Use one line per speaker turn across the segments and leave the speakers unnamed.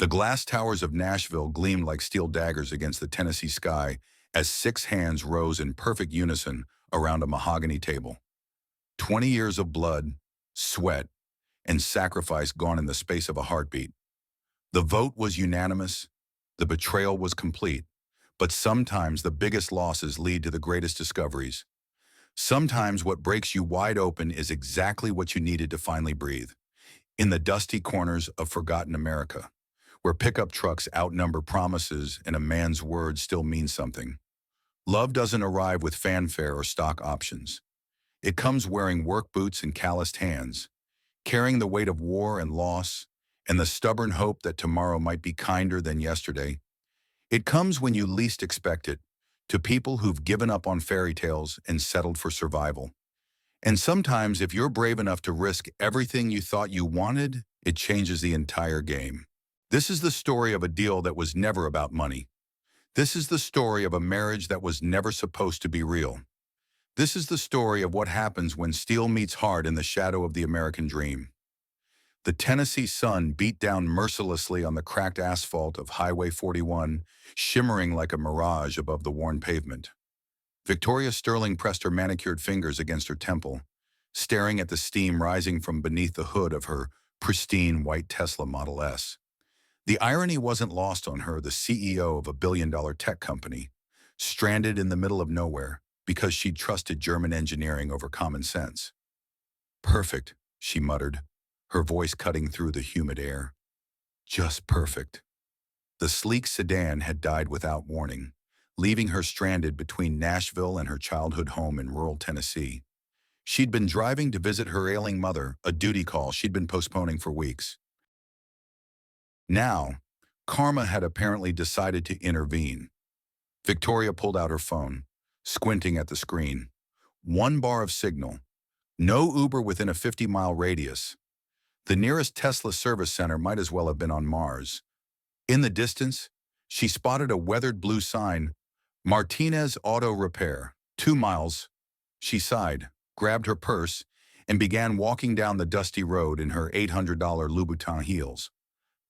The glass towers of Nashville gleamed like steel daggers against the Tennessee sky as 6 hands rose in perfect unison around a mahogany table. 20 years of blood, sweat, and sacrifice gone in the space of a heartbeat. The vote was unanimous, the betrayal was complete, but sometimes the biggest losses lead to the greatest discoveries. Sometimes what breaks you wide open is exactly what you needed to finally breathe. In the dusty corners of forgotten America, where pickup trucks outnumber promises and a man's word still means something. Love doesn't arrive with fanfare or stock options. It comes wearing work boots and calloused hands, carrying the weight of war and loss, and the stubborn hope that tomorrow might be kinder than yesterday. It comes when you least expect it, to people who've given up on fairy tales and settled for survival. And sometimes, if you're brave enough to risk everything you thought you wanted, it changes the entire game. This is the story of a deal that was never about money. This is the story of a marriage that was never supposed to be real. This is the story of what happens when steel meets hard in the shadow of the American dream. The Tennessee sun beat down mercilessly on the cracked asphalt of Highway 41, shimmering like a mirage above the worn pavement. Victoria Sterling pressed her manicured fingers against her temple, staring at the steam rising from beneath the hood of her pristine white Tesla Model S. The irony wasn't lost on her, the CEO of a billion-dollar tech company, stranded in the middle of nowhere because she'd trusted German engineering over common sense. "Perfect," she muttered, her voice cutting through the humid air. "Just perfect." The sleek sedan had died without warning, leaving her stranded between Nashville and her childhood home in rural Tennessee. She'd been driving to visit her ailing mother, a duty call she'd been postponing for weeks. Now, karma had apparently decided to intervene. Victoria pulled out her phone, squinting at the screen. 1 bar of signal. No Uber within a 50-mile radius. The nearest Tesla service center might as well have been on Mars. In the distance, she spotted a weathered blue sign, Martinez Auto Repair, 2 miles. She sighed, grabbed her purse, and began walking down the dusty road in her $800 Louboutin heels.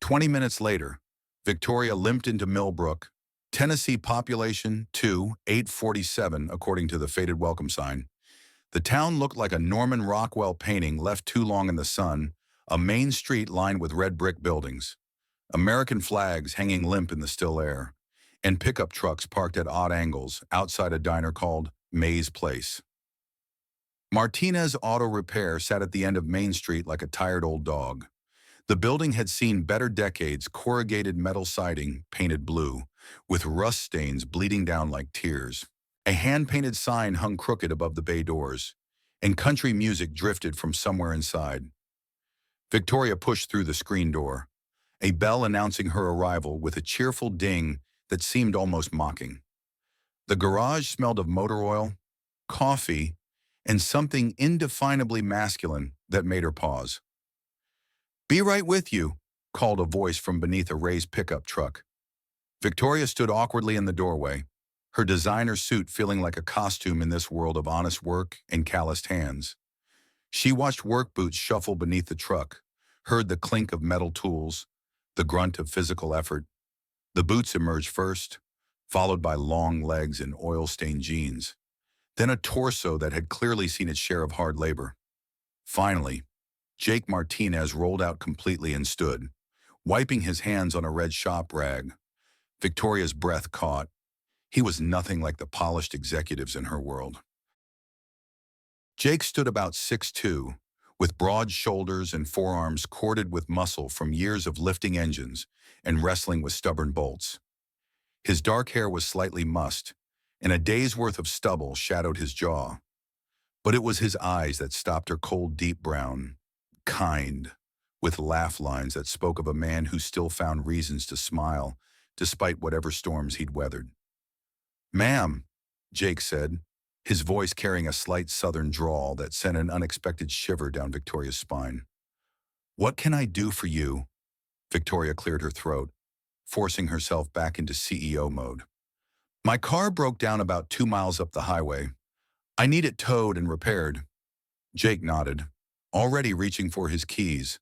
20 minutes later, Victoria limped into Millbrook, Tennessee, population 847 according to the faded welcome sign. The town looked like a Norman Rockwell painting left too long in the sun, a main street lined with red brick buildings, American flags hanging limp in the still air, and pickup trucks parked at odd angles outside a diner called May's Place. Martinez Auto Repair sat at the end of Main Street like a tired old dog. The building had seen better decades, corrugated metal siding painted blue, with rust stains bleeding down like tears. A hand-painted sign hung crooked above the bay doors, and country music drifted from somewhere inside. Victoria pushed through the screen door, a bell announcing her arrival with a cheerful ding that seemed almost mocking. The garage smelled of motor oil, coffee, and something indefinably masculine that made her pause. "Be right with you," called a voice from beneath a raised pickup truck. Victoria stood awkwardly in the doorway, her designer suit feeling like a costume in this world of honest work and calloused hands. She watched work boots shuffle beneath the truck, heard the clink of metal tools, the grunt of physical effort. The boots emerged first, followed by long legs and oil-stained jeans, then a torso that had clearly seen its share of hard labor. Finally, Jake Martinez rolled out completely and stood, wiping his hands on a red shop rag. Victoria's breath caught. He was nothing like the polished executives in her world. Jake stood about 6'2", with broad shoulders and forearms corded with muscle from years of lifting engines and wrestling with stubborn bolts. His dark hair was slightly mussed, and a day's worth of stubble shadowed his jaw. But it was his eyes that stopped her, cold, deep brown, kind, with laugh lines that spoke of a man who still found reasons to smile despite whatever storms he'd weathered. "Ma'am," Jake said, his voice carrying a slight southern drawl that sent an unexpected shiver down Victoria's spine. "What can I do for you?" Victoria cleared her throat, forcing herself back into CEO mode. "My car broke down about 2 miles up the highway. I need it towed and repaired." Jake nodded, already reaching for his keys.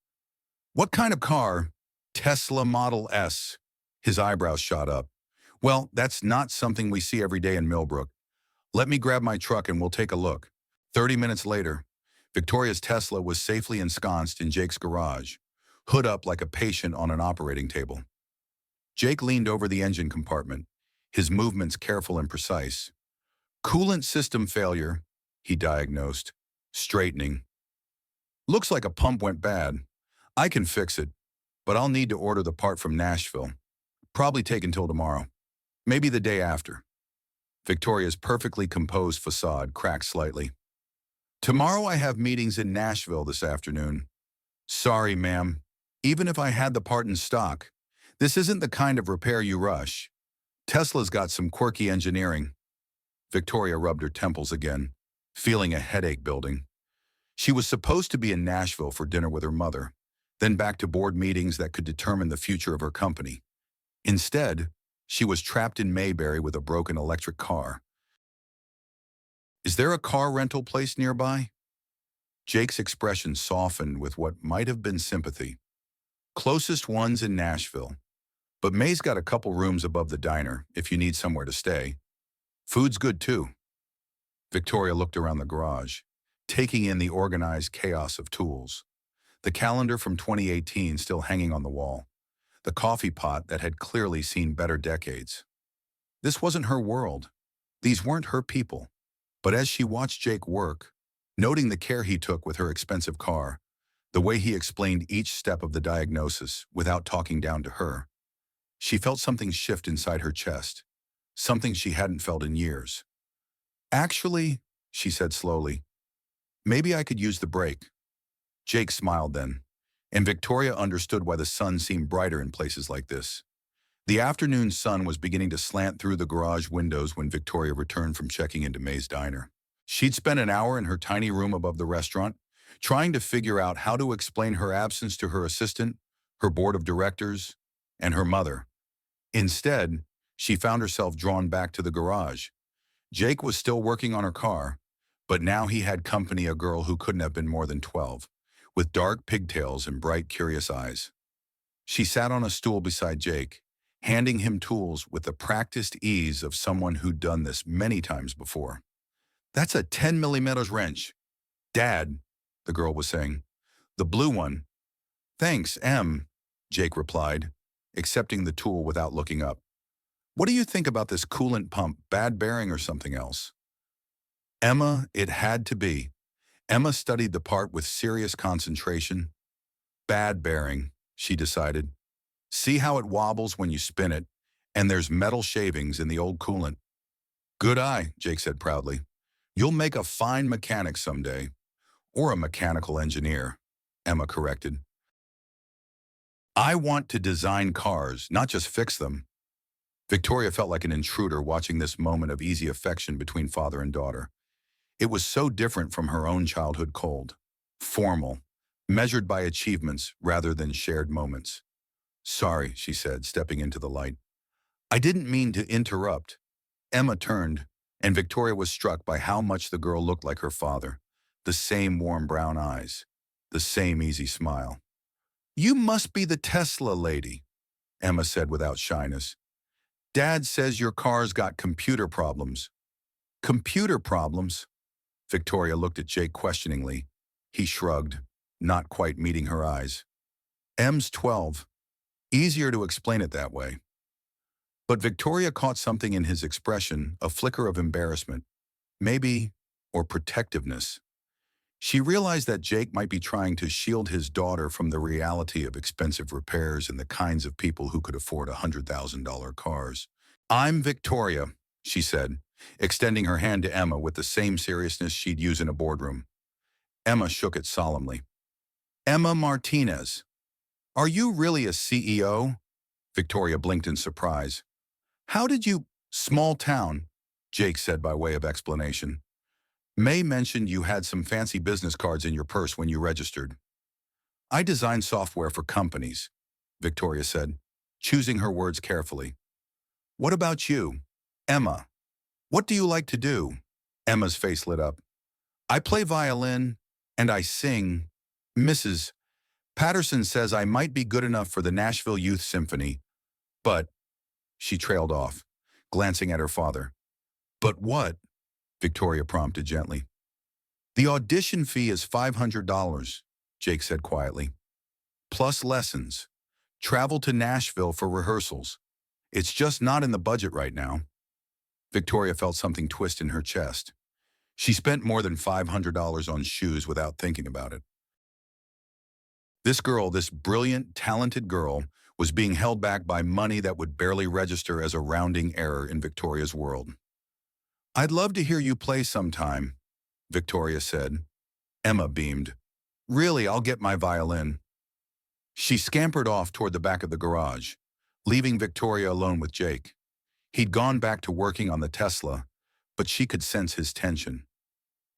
"What kind of car?" Tesla Model S. His eyebrows shot up. Well, that's not something we see every day in Millbrook. Let me grab my truck and we'll take a look. 30 minutes later, Victoria's Tesla was safely ensconced in Jake's garage, hood up like a patient on an operating table. Jake leaned over the engine compartment, his movements careful and precise. Coolant system failure, he diagnosed, straightening. Looks like a pump went bad. I can fix it, but I'll need to order the part from Nashville. Probably take until tomorrow. Maybe the day after. Victoria's perfectly composed facade cracked slightly. Tomorrow I have meetings in Nashville this afternoon. Sorry, ma'am. Even if I had the part in stock, this isn't the kind of repair you rush. Tesla's got some quirky engineering. Victoria rubbed her temples again, feeling a headache building. She was supposed to be in Nashville for dinner with her mother, then back to board meetings that could determine the future of her company. Instead, she was trapped in Mayberry with a broken electric car. Is there a car rental place nearby? Jake's expression softened with what might have been sympathy. Closest one's in Nashville, but May's got a couple rooms above the diner if you need somewhere to stay. Food's good too. Victoria looked around the garage, taking in the organized chaos of tools. The calendar from 2018 still hanging on the wall. The coffee pot that had clearly seen better decades. This wasn't her world. These weren't her people. But as she watched Jake work, noting the care he took with her expensive car, the way he explained each step of the diagnosis without talking down to her, she felt something shift inside her chest, something she hadn't felt in years. Actually, she said slowly, maybe I could use the brake. Jake smiled then, and Victoria understood why the sun seemed brighter in places like this. The afternoon sun was beginning to slant through the garage windows when Victoria returned from checking into May's diner. She'd spent an hour in her tiny room above the restaurant, trying to figure out how to explain her absence to her assistant, her board of directors, and her mother. Instead, she found herself drawn back to the garage. Jake was still working on her car, but now he had company, a girl who couldn't have been more than 12, with dark pigtails and bright, curious eyes. She sat on a stool beside Jake, handing him tools with the practiced ease of someone who'd done this many times before. That's a 10mm wrench. Dad, the girl was saying. The blue one. Thanks, Em, Jake replied, accepting the tool without looking up. What do you think about this coolant pump, bad bearing or something else? Emma, it had to be. Emma studied the part with serious concentration. Bad bearing, she decided. See how it wobbles when you spin it, and there's metal shavings in the old coolant. Good eye, Jake said proudly. You'll make a fine mechanic someday. Or a mechanical engineer, Emma corrected. I want to design cars, not just fix them. Victoria felt like an intruder watching this moment of easy affection between father and daughter. It was so different from her own childhood cold, formal, measured by achievements rather than shared moments. Sorry, she said, stepping into the light. I didn't mean to interrupt. Emma turned, and Victoria was struck by how much the girl looked like her father. The same warm brown eyes, the same easy smile. You must be the Tesla lady, Emma said without shyness. Dad says your car's got computer problems. Computer problems? Victoria looked at Jake questioningly. He shrugged, not quite meeting her eyes. Em's 12. Easier to explain it that way. But Victoria caught something in his expression, a flicker of embarrassment, maybe, or protectiveness. She realized that Jake might be trying to shield his daughter from the reality of expensive repairs and the kinds of people who could afford $100,000 cars. I'm Victoria, she said, extending her hand to Emma with the same seriousness she'd use in a boardroom. Emma shook it solemnly. Emma Martinez. Are you really a CEO? Victoria blinked in surprise. How did you— Small town, Jake said by way of explanation. May mentioned you had some fancy business cards in your purse when you registered. I design software for companies, Victoria said, choosing her words carefully. What about you, Emma? What do you like to do? Emma's face lit up. I play violin and I sing, Mrs. Patterson says I might be good enough for the Nashville Youth Symphony, but, she trailed off, glancing at her father. But what? Victoria prompted gently. The audition fee is $500, Jake said quietly. Plus lessons. Travel to Nashville for rehearsals. It's just not in the budget right now. Victoria felt something twist in her chest. She spent more than $500 on shoes without thinking about it. This girl, this brilliant, talented girl, was being held back by money that would barely register as a rounding error in Victoria's world. I'd love to hear you play sometime, Victoria said. Emma beamed. Really, I'll get my violin. She scampered off toward the back of the garage, leaving Victoria alone with Jake. He'd gone back to working on the Tesla, but she could sense his tension.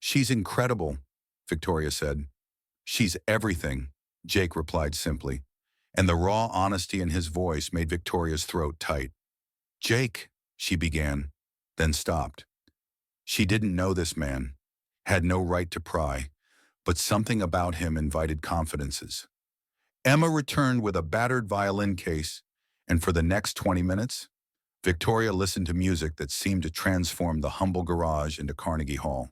She's incredible, Victoria said. She's everything, Jake replied simply, and the raw honesty in his voice made Victoria's throat tight. Jake, she began, then stopped. She didn't know this man, had no right to pry, but something about him invited confidences. Emma returned with a battered violin case, and for the next 20 minutes, Victoria listened to music that seemed to transform the humble garage into Carnegie Hall.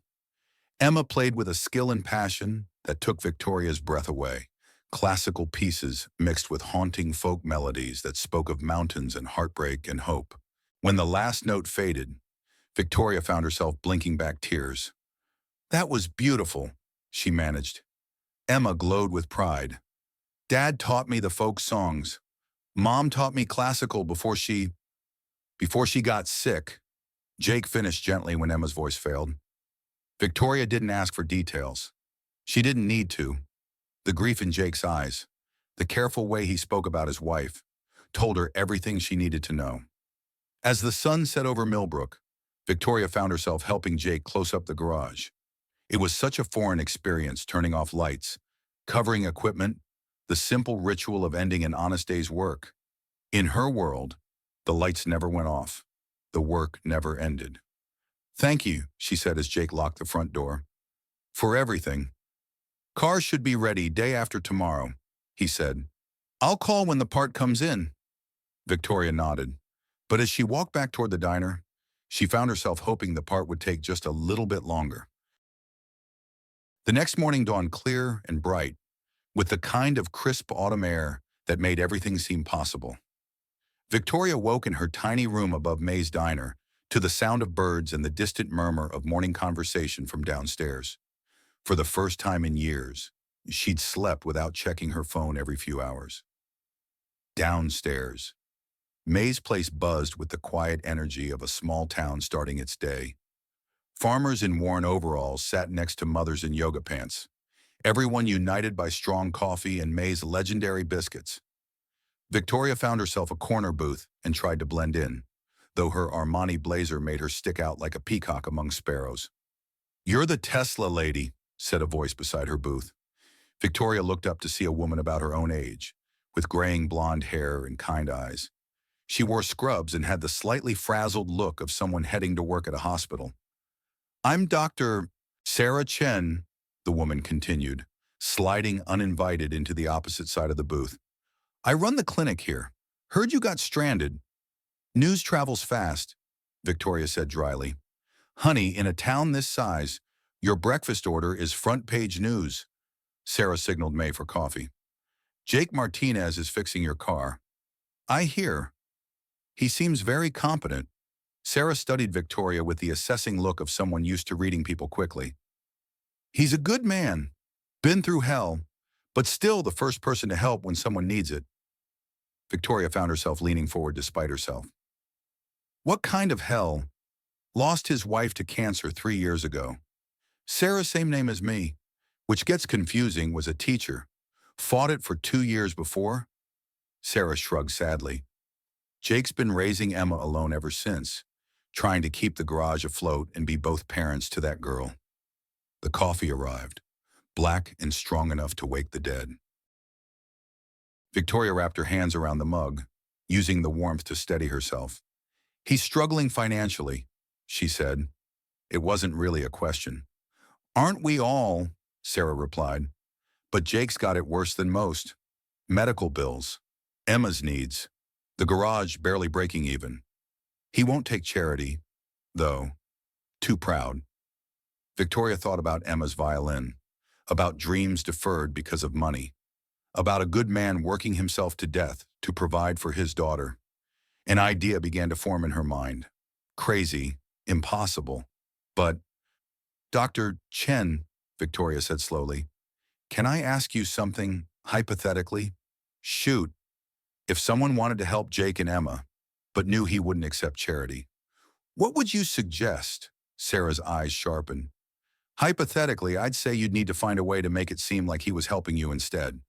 Emma played with a skill and passion that took Victoria's breath away. Classical pieces mixed with haunting folk melodies that spoke of mountains and heartbreak and hope. When the last note faded, Victoria found herself blinking back tears. That was beautiful, she managed. Emma glowed with pride. Dad taught me the folk songs. Mom taught me classical before she got sick. Jake finished gently when Emma's voice failed. Victoria didn't ask for details. She didn't need to. The grief in Jake's eyes, the careful way he spoke about his wife, told her everything she needed to know. As the sun set over Millbrook, Victoria found herself helping Jake close up the garage. It was such a foreign experience turning off lights, covering equipment, the simple ritual of ending an honest day's work. In her world, the lights never went off. The work never ended. Thank you, she said as Jake locked the front door. For everything. Cars should be ready day after tomorrow, he said. I'll call when the part comes in. Victoria nodded. But as she walked back toward the diner, she found herself hoping the part would take just a little bit longer. The next morning dawned clear and bright, with the kind of crisp autumn air that made everything seem possible. Victoria woke in her tiny room above May's diner to the sound of birds and the distant murmur of morning conversation from downstairs. For the first time in years, she'd slept without checking her phone every few hours. Downstairs, May's place buzzed with the quiet energy of a small town starting its day. Farmers in worn overalls sat next to mothers in yoga pants, everyone united by strong coffee and May's legendary biscuits. Victoria found herself a corner booth and tried to blend in, though her Armani blazer made her stick out like a peacock among sparrows. You're the Tesla lady, said a voice beside her booth. Victoria looked up to see a woman about her own age, with graying blonde hair and kind eyes. She wore scrubs and had the slightly frazzled look of someone heading to work at a hospital. I'm Dr. Sarah Chen, the woman continued, sliding uninvited into the opposite side of the booth. I run the clinic here. Heard you got stranded. News travels fast, Victoria said dryly. Honey, in a town this size, your breakfast order is front-page news. Sarah signaled May for coffee. Jake Martinez is fixing your car. I hear. He seems very competent. Sarah studied Victoria with the assessing look of someone used to reading people quickly. He's a good man, been through hell, but still the first person to help when someone needs it. Victoria found herself leaning forward despite herself. What kind of hell? Lost his wife to cancer 3 years ago. Sarah, same name as me, which gets confusing, was a teacher. Fought it for 2 years before? Sarah shrugged sadly. Jake's been raising Emma alone ever since, trying to keep the garage afloat and be both parents to that girl. The coffee arrived, black and strong enough to wake the dead. Victoria wrapped her hands around the mug, using the warmth to steady herself. He's struggling financially, she said. It wasn't really a question. Aren't we all? Sarah replied. But Jake's got it worse than most. Medical bills, Emma's needs, the garage barely breaking even. He won't take charity, though. Too proud. Victoria thought about Emma's violin, about dreams deferred because of money, about a good man working himself to death to provide for his daughter. An idea began to form in her mind. Crazy, impossible. But, Dr. Chen, Victoria said slowly, can I ask you something, hypothetically? Shoot, if someone wanted to help Jake and Emma, but knew he wouldn't accept charity, what would you suggest? Sarah's eyes sharpened. Hypothetically, I'd say you'd need to find a way to make it seem like he was helping you instead.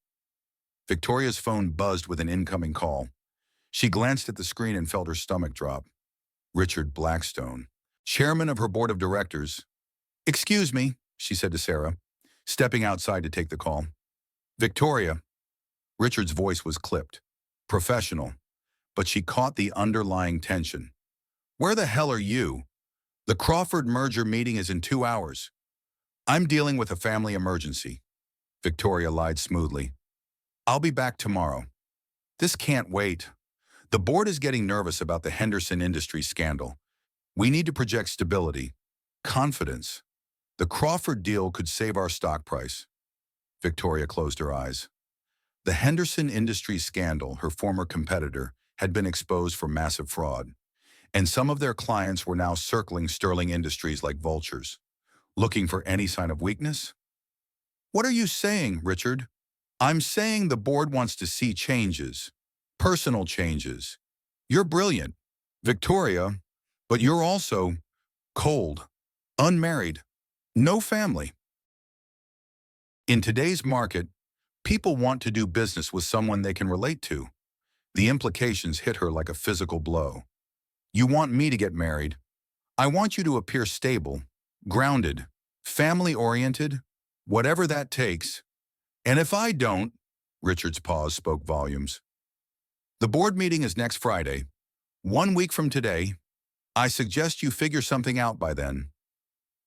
Victoria's phone buzzed with an incoming call. She glanced at the screen and felt her stomach drop. Richard Blackstone, chairman of her board of directors. Excuse me, she said to Sarah, stepping outside to take the call. Victoria. Richard's voice was clipped, professional, but she caught the underlying tension. Where the hell are you? The Crawford merger meeting is in 2 hours. I'm dealing with a family emergency. Victoria lied smoothly. I'll be back tomorrow. This can't wait. The board is getting nervous about the Henderson Industries scandal. We need to project stability, confidence. The Crawford deal could save our stock price. Victoria closed her eyes. The Henderson Industries scandal, her former competitor, had been exposed for massive fraud, and some of their clients were now circling Sterling Industries like vultures, looking for any sign of weakness. What are you saying, Richard? I'm saying the board wants to see changes, personal changes. You're brilliant, Victoria, but you're also cold, unmarried, no family. In today's market, people want to do business with someone they can relate to. The implications hit her like a physical blow. You want me to get married. I want you to appear stable, grounded, family-oriented, whatever that takes. And if I don't, Richard's pause spoke volumes. The board meeting is next Friday. 1 week from today. I suggest you figure something out by then.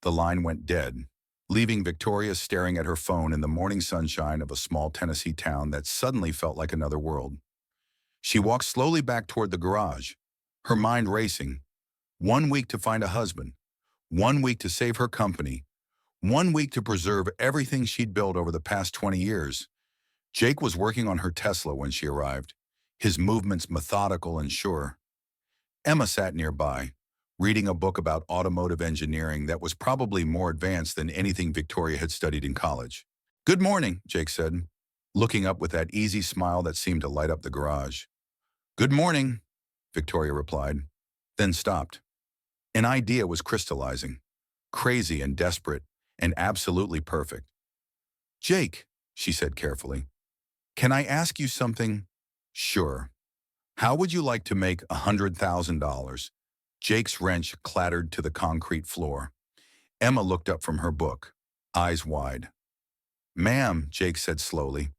The line went dead, leaving Victoria staring at her phone in the morning sunshine of a small Tennessee town that suddenly felt like another world. She walked slowly back toward the garage, her mind racing. 1 week to find a husband, 1 week to save her company, 1 week to preserve everything she'd built over the past 20 years. Jake was working on her Tesla when she arrived, his movements methodical and sure. Emma sat nearby, reading a book about automotive engineering that was probably more advanced than anything Victoria had studied in college. Good morning, Jake said, looking up with that easy smile that seemed to light up the garage. Good morning, Victoria replied, then stopped. An idea was crystallizing, crazy and desperate, and absolutely perfect. Jake, she said carefully, can I ask you something? Sure. How would you like to make $100,000? Jake's wrench clattered to the concrete floor. Emma looked up from her book, eyes wide. Ma'am, Jake said slowly.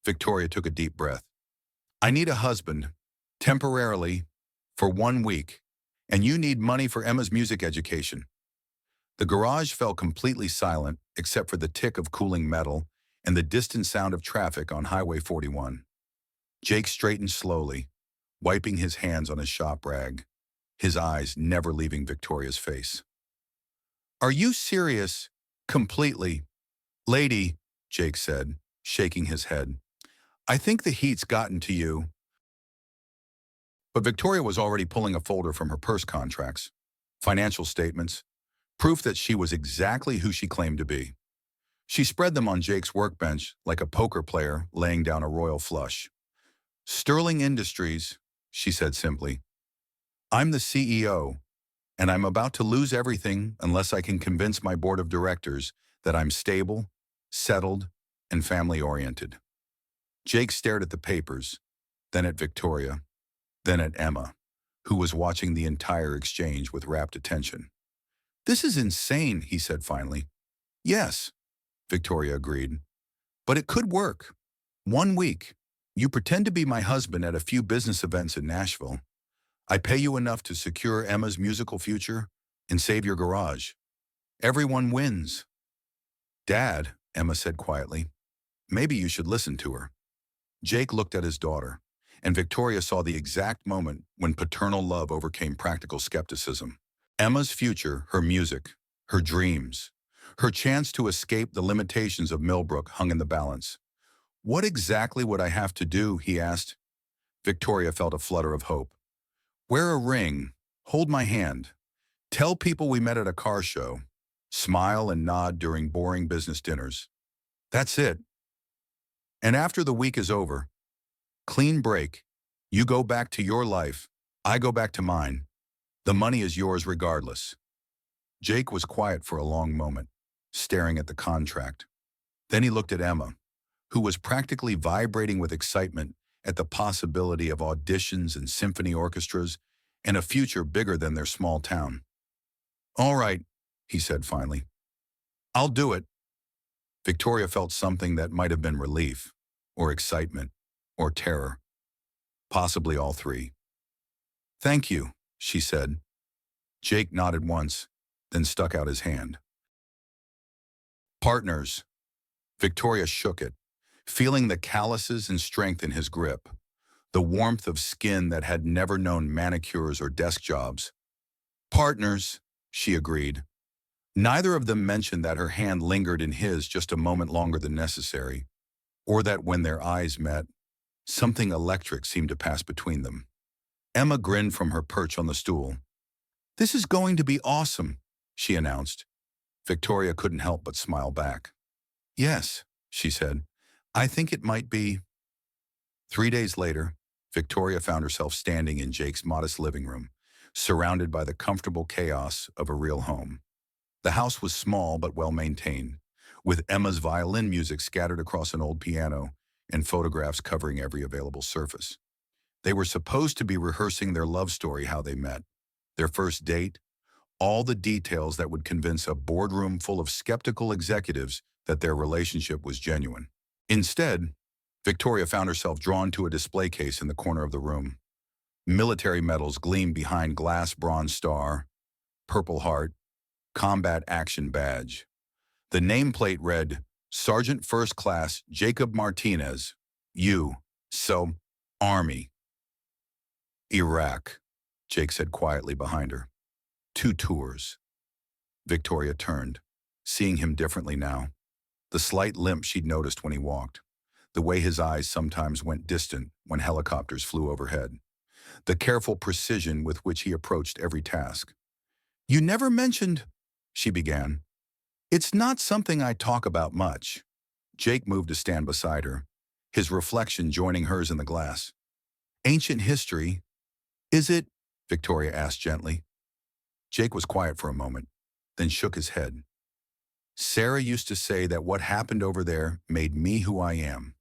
Victoria took a deep breath. I need a husband, temporarily, for 1 week, and you need money for Emma's music education. The garage fell completely silent except for the tick of cooling metal and the distant sound of traffic on Highway 41. Jake straightened slowly, wiping his hands on his shop rag, his eyes never leaving Victoria's face. Are you serious? Completely. Lady, Jake said, shaking his head. I think the heat's gotten to you. But Victoria was already pulling a folder from her purse contracts, financial statements, proof that she was exactly who she claimed to be. She spread them on Jake's workbench like a poker player laying down a royal flush. Sterling Industries, she said simply. I'm the CEO, and I'm about to lose everything unless I can convince my board of directors that I'm stable, settled, and family-oriented. Jake stared at the papers, then at Victoria, then at Emma, who was watching the entire exchange with rapt attention. This is insane, he said finally. Yes, Victoria agreed. But it could work. 1 week. You pretend to be my husband at a few business events in Nashville. I pay you enough to secure Emma's musical future and save your garage. Everyone wins. Dad, Emma said quietly, Maybe you should listen to her. Jake looked at his daughter, and Victoria saw the exact moment when paternal love overcame practical skepticism. Emma's future, her music, her dreams, her chance to escape the limitations of Millbrook hung in the balance. What exactly would I have to do, he asked. Victoria felt a flutter of hope. Wear a ring, hold my hand, tell people we met at a car show, smile and nod during boring business dinners. That's it. And after the week is over, clean break. You go back to your life, I go back to mine. The money is yours regardless. Jake was quiet for a long moment, staring at the contract. Then he looked at Emma, who was practically vibrating with excitement at the possibility of auditions and symphony orchestras and a future bigger than their small town. All right, he said finally. I'll do it. Victoria felt something that might have been relief, or excitement, or terror. Possibly all three. Thank you, she said. Jake nodded once, then stuck out his hand. Partners. Victoria shook it, feeling the calluses and strength in his grip, the warmth of skin that had never known manicures or desk jobs. Partners, she agreed. Neither of them mentioned that her hand lingered in his just a moment longer than necessary, or that when their eyes met, something electric seemed to pass between them. Emma grinned from her perch on the stool. This is going to be awesome, she announced. Victoria couldn't help but smile back. Yes, she said. I think it might be. 3 days later, Victoria found herself standing in Jake's modest living room, surrounded by the comfortable chaos of a real home. The house was small but well-maintained, with Emma's violin music scattered across an old piano and photographs covering every available surface. They were supposed to be rehearsing their love story, how they met, their first date, all the details that would convince a boardroom full of skeptical executives that their relationship was genuine. Instead, Victoria found herself drawn to a display case in the corner of the room. Military medals gleamed behind glass bronze star, Purple Heart, Combat Action Badge. The nameplate read, Sergeant First Class Jacob Martinez, U.S. Army. Iraq, Jake said quietly behind her. 2 tours. Victoria turned, seeing him differently now. The slight limp she'd noticed when he walked, the way his eyes sometimes went distant when helicopters flew overhead, the careful precision with which he approached every task. You never mentioned, she began. It's not something I talk about much. Jake moved to stand beside her, his reflection joining hers in the glass. Ancient history. Is it? Victoria asked gently. Jake was quiet for a moment, then shook his head. Sarah used to say that what happened over there made me who I am,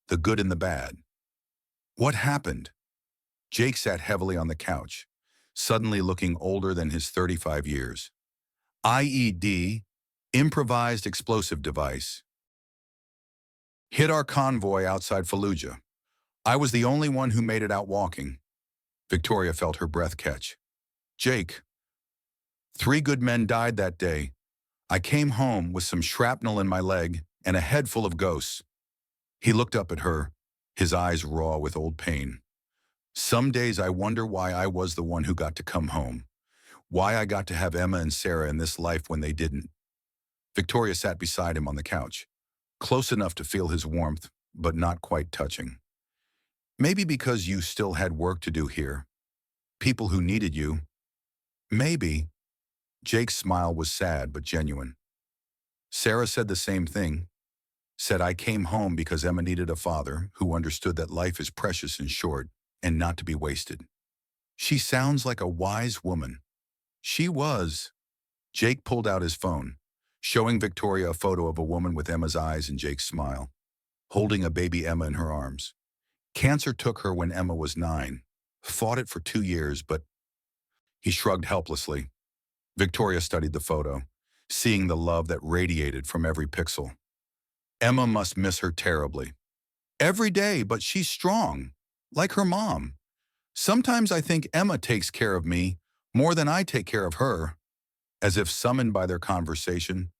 the good and the bad. What happened? Jake sat heavily on the couch, suddenly looking older than his 35 years. IED, improvised explosive device, hit our convoy outside Fallujah. I was the only one who made it out walking. Victoria felt her breath catch. Jake, 3 good men died that day. I came home with some shrapnel in my leg and a head full of ghosts. He looked up at her, his eyes raw with old pain. Some days I wonder why I was the one who got to come home, why I got to have Emma and Sarah in this life when they didn't. Victoria sat beside him on the couch, close enough to feel his warmth, but not quite touching. Maybe because you still had work to do here, people who needed you. Maybe. Jake's smile was sad but genuine. Sarah said the same thing, said I came home because Emma needed a father who understood that life is precious and short and not to be wasted. She sounds like a wise woman. She was. Jake pulled out his phone, showing Victoria a photo of a woman with Emma's eyes and Jake's smile, holding a baby Emma in her arms. Cancer took her when Emma was 9, fought it for 2 years, but he shrugged helplessly. Victoria studied the photo, seeing the love that radiated from every pixel. Emma must miss her terribly. Every day, but she's strong, like her mom. Sometimes I think Emma takes care of me more than I take care of her. As if summoned by their conversation,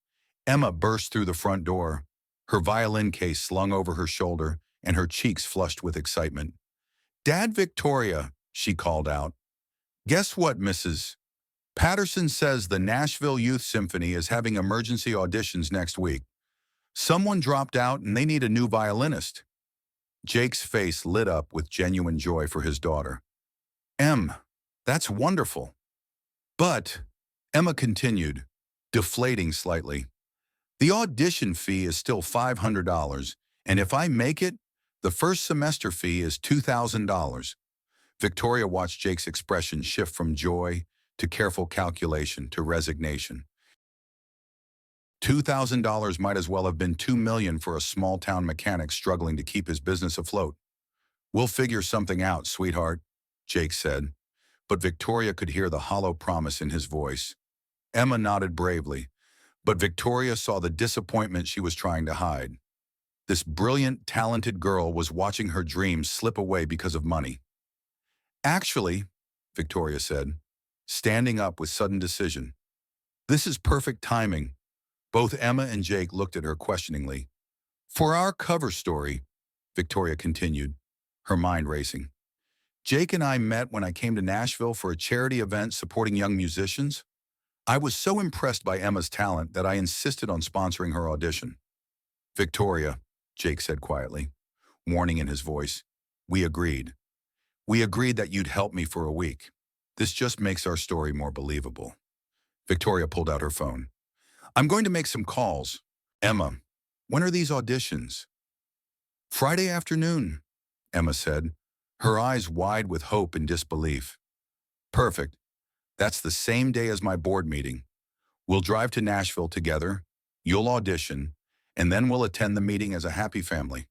Emma burst through the front door, her violin case slung over her shoulder and her cheeks flushed with excitement. "Dad, Victoria," she called out. "Guess what, Mrs. Patterson says the Nashville Youth Symphony is having emergency auditions next week. Someone dropped out and they need a new violinist." Jake's face lit up with genuine joy for his daughter. That's wonderful." "But," Emma continued, deflating slightly, "the audition fee is still $500, and if I make it, the first semester fee is $2,000. Victoria watched Jake's expression shift from joy to careful calculation to resignation. $2,000 might as well have been $2 million for a small-town mechanic struggling to keep his business afloat. "We'll figure something out, sweetheart," Jake said, but Victoria could hear the hollow promise in his voice. Emma nodded bravely, but Victoria saw the disappointment she was trying to hide. This brilliant, talented girl was watching her dreams slip away because of money. "Actually," Victoria said, standing up with sudden decision, "this is perfect timing." Both Emma and Jake looked at her questioningly. "For our cover story," Victoria continued, her mind racing, "Jake and I met when I came to Nashville for a charity event supporting young musicians. I was so impressed by Emma's talent that I insisted on sponsoring her audition." "Victoria," Jake said quietly, warning in his voice, "we agreed. We agreed that you'd help me for a week. This just makes our story more believable." Victoria pulled out her phone. "I'm going to make some calls." "Emma, when are these auditions?" "Friday afternoon," Emma said, her eyes wide with hope and disbelief. "Perfect. That's the same day as my board meeting. We'll drive to Nashville together, you'll audition, and then we'll attend the meeting as a happy family."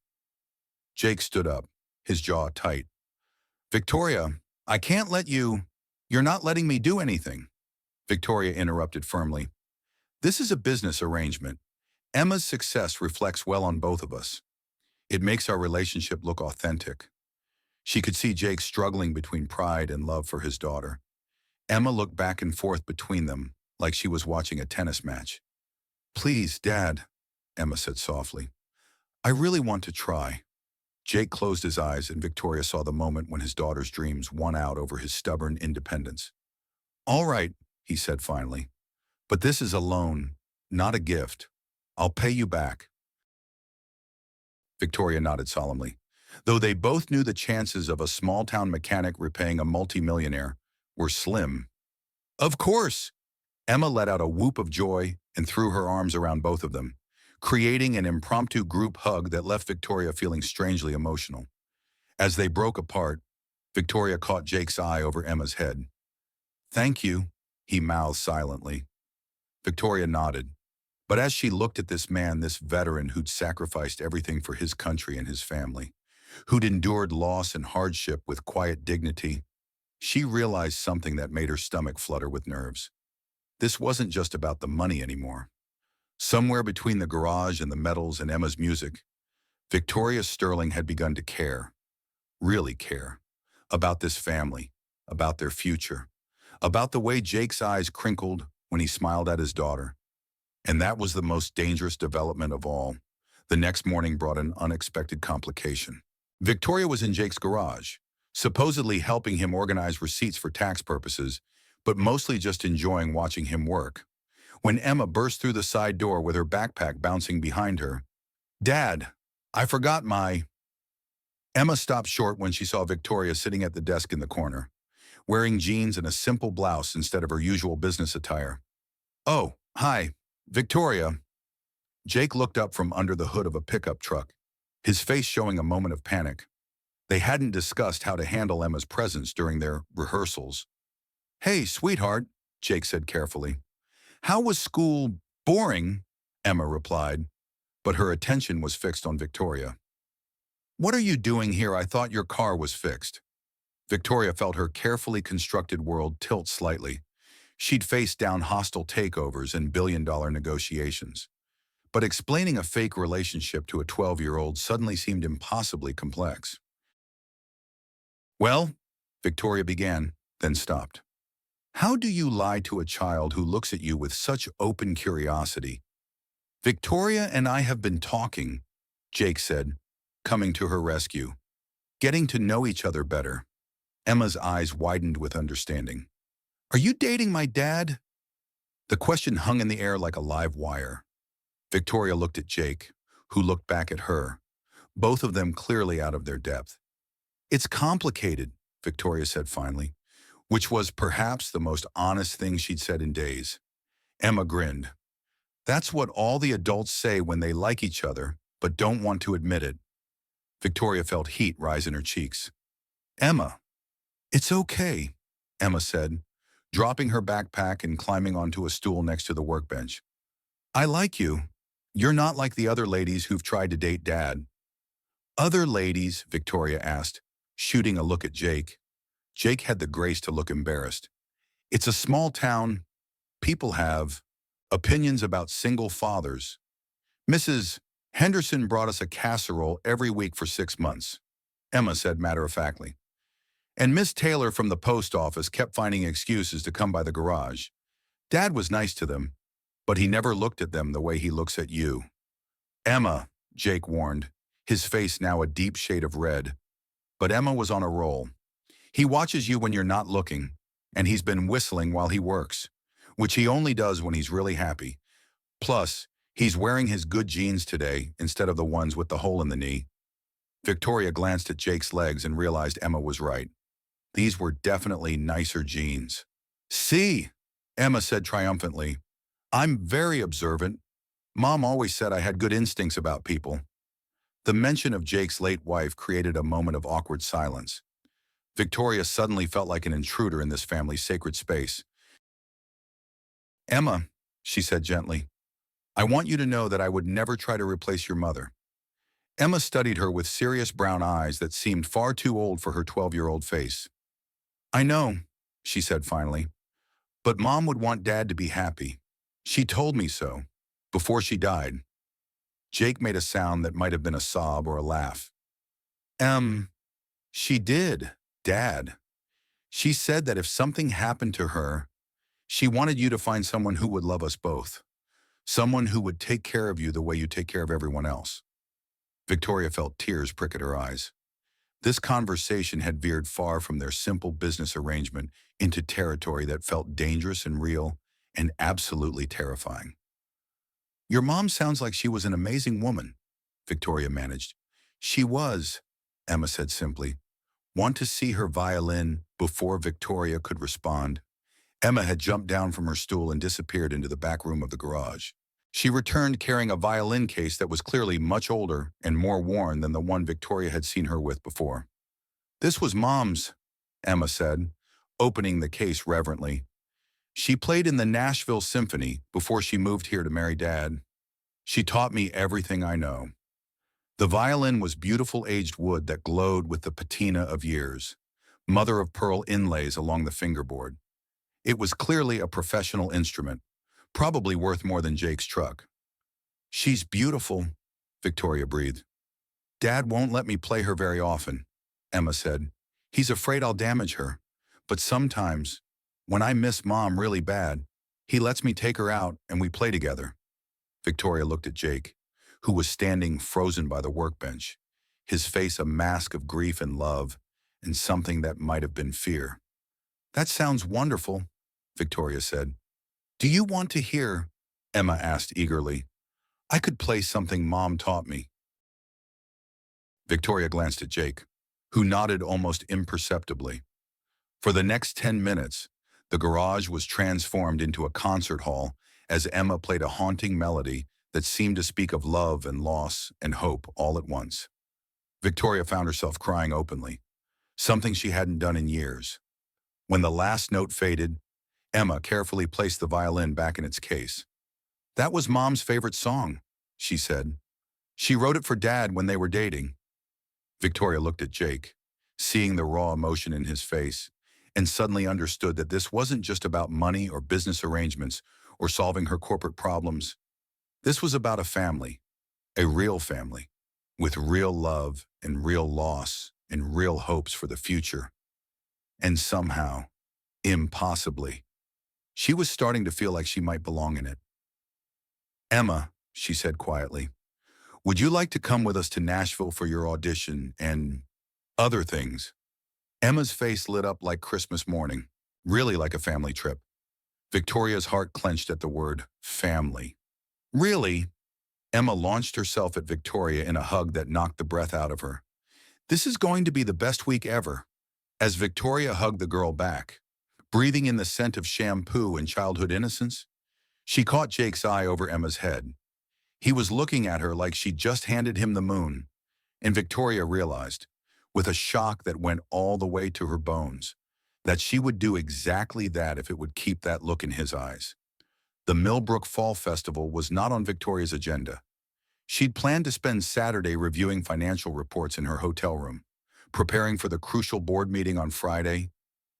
Jake stood up, his jaw tight. "Victoria, I can't let you. You're not letting me do anything." Victoria interrupted firmly. "This is a business arrangement. Emma's success reflects well on both of us. It makes our relationship look authentic." She could see Jake struggling between pride and love for his daughter. Emma looked back and forth between them, like she was watching a tennis match. "Please, Dad," Emma said softly. "I really want to try." Jake closed his eyes and Victoria saw the moment when his daughter's dreams won out over his stubborn independence. "All right," he said finally, "but this is a loan, not a gift. I'll pay you back." Victoria nodded solemnly. Though they both knew the chances of a small-town mechanic repaying a multimillionaire were slim. "Of course!" Emma let out a whoop of joy and threw her arms around both of them, creating an impromptu group hug that left Victoria feeling strangely emotional. As they broke apart, Victoria caught Jake's eye over Emma's head. "Thank you," he mouthed silently. Victoria nodded. But as she looked at this man, this veteran who'd sacrificed everything for his country and his family, who'd endured loss and hardship with quiet dignity, she realized something that made her stomach flutter with nerves. This wasn't just about the money anymore. Somewhere between the garage and the medals and Emma's music, Victoria Sterling had begun to care, really care, about this family, about their future, about the way Jake's eyes crinkled when he smiled at his daughter. And that was the most dangerous development of all. The next morning brought an unexpected complication. Victoria was in Jake's garage, supposedly helping him organize receipts for tax purposes, but mostly just enjoying watching him work, when Emma burst through the side door with her backpack bouncing behind her. "Dad, I forgot my—" Emma stopped short when she saw Victoria sitting at the desk in the corner, wearing jeans and a simple blouse instead of her usual business attire. "Oh, hi, Victoria." Jake looked up from under the hood of a pickup truck, his face showing a moment of panic. They hadn't discussed how to handle Emma's presence during their rehearsals. "Hey, sweetheart," Jake said carefully. "How was school? Boring," Emma replied, but her attention was fixed on Victoria. "What are you doing here? I thought your car was fixed." Victoria felt her carefully constructed world tilt slightly. She'd faced down hostile takeovers and billion-dollar negotiations. But explaining a fake relationship to a 12-year-old suddenly seemed impossibly complex. "Well," Victoria began, then stopped. "How do you lie to a child who looks at you with such open curiosity?" Victoria and I have been talking, Jake said, coming to her rescue. Getting to know each other better. Emma's eyes widened with understanding. Are you dating my dad? The question hung in the air like a live wire. Victoria looked at Jake, who looked back at her, both of them clearly out of their depth. It's complicated, Victoria said finally, which was perhaps the most honest thing she'd said in days. Emma grinned. That's what all the adults say when they like each other, but don't want to admit it. Victoria felt heat rise in her cheeks. Emma, it's okay, Emma said, dropping her backpack and climbing onto a stool next to the workbench. I like you. You're not like the other ladies who've tried to date Dad. Other ladies, Victoria asked, shooting a look at Jake. Jake had the grace to look embarrassed. It's a small town. People have opinions about single fathers. Mrs. Henderson brought us a casserole every week for 6 months, Emma said matter-of-factly. And Miss Taylor from the post office kept finding excuses to come by the garage. Dad was nice to them, but he never looked at them the way he looks at you. Emma, Jake warned, his face now a deep shade of red. But Emma was on a roll. He watches you when you're not looking, and he's been whistling while he works, which he only does when he's really happy. Plus, he's wearing his good jeans today instead of the ones with the hole in the knee. Victoria glanced at Jake's legs and realized Emma was right. These were definitely nicer jeans. See, Emma said triumphantly. I'm very observant. Mom always said I had good instincts about people. The mention of Jake's late wife created a moment of awkward silence. Victoria suddenly felt like an intruder in this family's sacred space. Emma, she said gently, I want you to know that I would never try to replace your mother. Emma studied her with serious brown eyes that seemed far too old for her 12-year-old face. I know, she said finally, but Mom would want Dad to be happy. She told me so, before she died. Jake made a sound that might have been a sob or a laugh. She did, Dad. She said that if something happened to her, she wanted you to find someone who would love us both. Someone who would take care of you the way you take care of everyone else. Victoria felt tears prick at her eyes. This conversation had veered far from their simple business arrangement into territory that felt dangerous and real and absolutely terrifying. Your mom sounds like she was an amazing woman, Victoria managed. She was, Emma said simply. Want to see her violin before Victoria could respond? Emma had jumped down from her stool and disappeared into the back room of the garage. She returned carrying a violin case that was clearly much older and more worn than the one Victoria had seen her with before. This was Mom's, Emma said, opening the case reverently. She played in the Nashville Symphony before she moved here to marry Dad. She taught me everything I know. The violin was beautiful aged wood that glowed with the patina of years, mother-of-pearl inlays along the fingerboard. It was clearly a professional instrument, probably worth more than Jake's truck. She's beautiful, Victoria breathed. Dad won't let me play her very often, Emma said. He's afraid I'll damage her. But sometimes, when I miss Mom really bad, he lets me take her out and we play together. Victoria looked at Jake, who was standing frozen by the workbench, his face a mask of grief and love, and something that might have been fear. That sounds wonderful, Victoria said. Do you want to hear? Emma asked eagerly. I could play something Mom taught me. Victoria glanced at Jake, who nodded almost imperceptibly. For the next 10 minutes, the garage was transformed into a concert hall as Emma played a haunting melody that seemed to speak of love and loss and hope all at once. Victoria found herself crying openly, something she hadn't done in years. When the last note faded, Emma carefully placed the violin back in its case. That was Mom's favorite song, she said. She wrote it for Dad when they were dating. Victoria looked at Jake, seeing the raw emotion in his face, and suddenly understood that this wasn't just about money or business arrangements or solving her corporate problems. This was about a family, a real family, with real love and real loss and real hopes for the future. And somehow, impossibly, she was starting to feel like she might belong in it. Emma, she said quietly. Would you like to come with us to Nashville for your audition and other things? Emma's face lit up like Christmas morning, really like a family trip. Victoria's heart clenched at the word family. Really? Emma launched herself at Victoria in a hug that knocked the breath out of her. This is going to be the best week ever. As Victoria hugged the girl back, breathing in the scent of shampoo and childhood innocence, she caught Jake's eye over Emma's head. He was looking at her like she'd just handed him the moon, and Victoria realized, with a shock that went all the way to her bones, that she would do exactly that if it would keep that look in his eyes. The Millbrook Fall Festival was not on Victoria's agenda. She'd planned to spend Saturday reviewing financial reports in her hotel room, preparing for the crucial board meeting on Friday.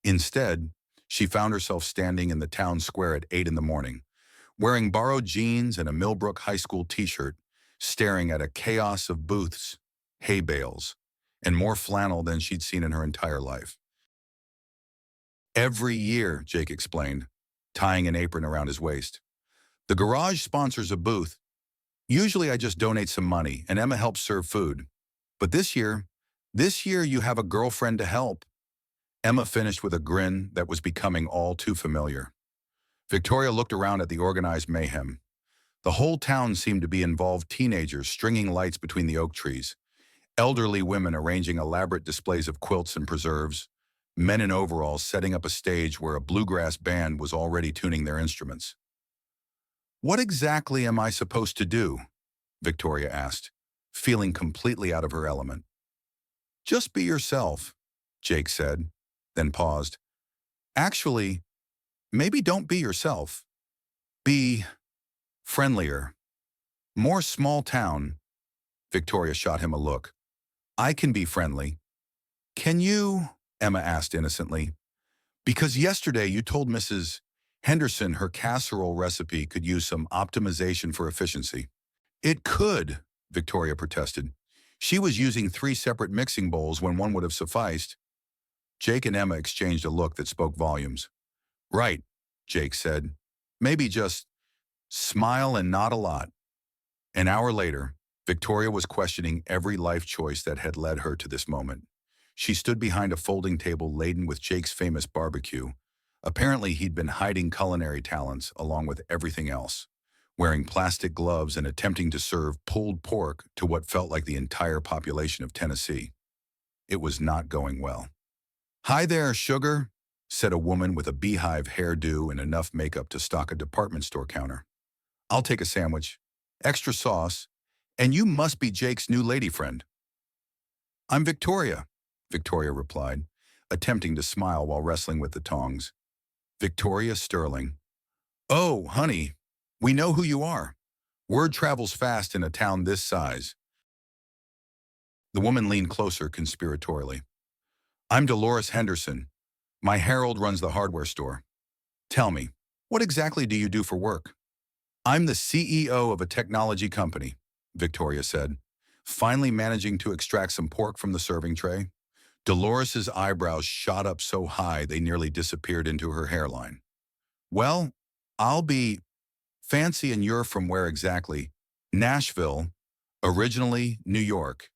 Instead, she found herself standing in the town square at 8 in the morning, wearing borrowed jeans and a Millbrook High School t-shirt, staring at a chaos of booths, hay bales, and more flannel than she'd seen in her entire life. Every year, Jake explained, tying an apron around his waist. The garage sponsors a booth. Usually I just donate some money and Emma helps serve food. But this year you have a girlfriend to help. Emma finished with a grin that was becoming all too familiar. Victoria looked around at the organized mayhem. The whole town seemed to be involved, teenagers stringing lights between the oak trees, elderly women arranging elaborate displays of quilts and preserves, men in overalls setting up a stage where a bluegrass band was already tuning their instruments. What exactly am I supposed to do? Victoria asked, feeling completely out of her element. Just be yourself, Jake said, then paused. Actually, maybe don't be yourself. Be friendlier. More small town. Victoria shot him a look. I can be friendly. Can you? Emma asked innocently. Because yesterday you told Mrs. Henderson her casserole recipe could use some optimization for efficiency. It could, Victoria protested. She was using 3 separate mixing bowls when one would have sufficed. Jake and Emma exchanged a look that spoke volumes. Right, Jake said. Maybe just smile and nod a lot. An hour later, Victoria was questioning every life choice that had led her to this moment. She stood behind a folding table laden with Jake's famous barbecue. Apparently, he'd been hiding culinary talents along with everything else, wearing plastic gloves and attempting to serve pulled pork to what felt like the entire population of Tennessee. It was not going well. Hi there, sugar, said a woman with a beehive hairdo and enough makeup to stock a department store counter. I'll take a sandwich, extra sauce, and you must be Jake's new lady friend. I'm Victoria, Victoria replied, attempting to smile while wrestling with the tongs. Victoria Sterling. Oh, honey, we know who you are. Word travels fast in a town this size. The woman leaned closer conspiratorially. I'm Dolores Henderson. My Herald runs the hardware store. Tell me, what exactly do you do for work? I'm the CEO of a technology company, Victoria said, finally managing to extract some pork from the serving tray. Dolores's eyebrows shot up so high they nearly disappeared into her hairline. Well, I'll be fancy, and you're from where exactly? Nashville, originally New York.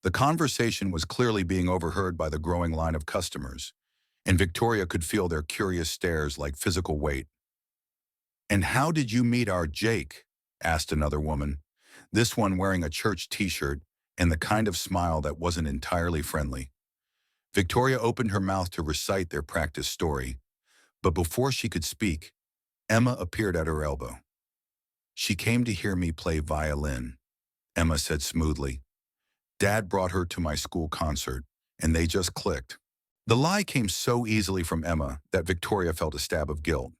The conversation was clearly being overheard by the growing line of customers, and Victoria could feel their curious stares like physical weight. And how did you meet our Jake? Asked another woman, this one wearing a church t-shirt and the kind of smile that wasn't entirely friendly. Victoria opened her mouth to recite their practice story, but before she could speak, Emma appeared at her elbow. She came to hear me play violin, Emma said smoothly. Dad brought her to my school concert, and they just clicked. The lie came so easily from Emma that Victoria felt a stab of guilt.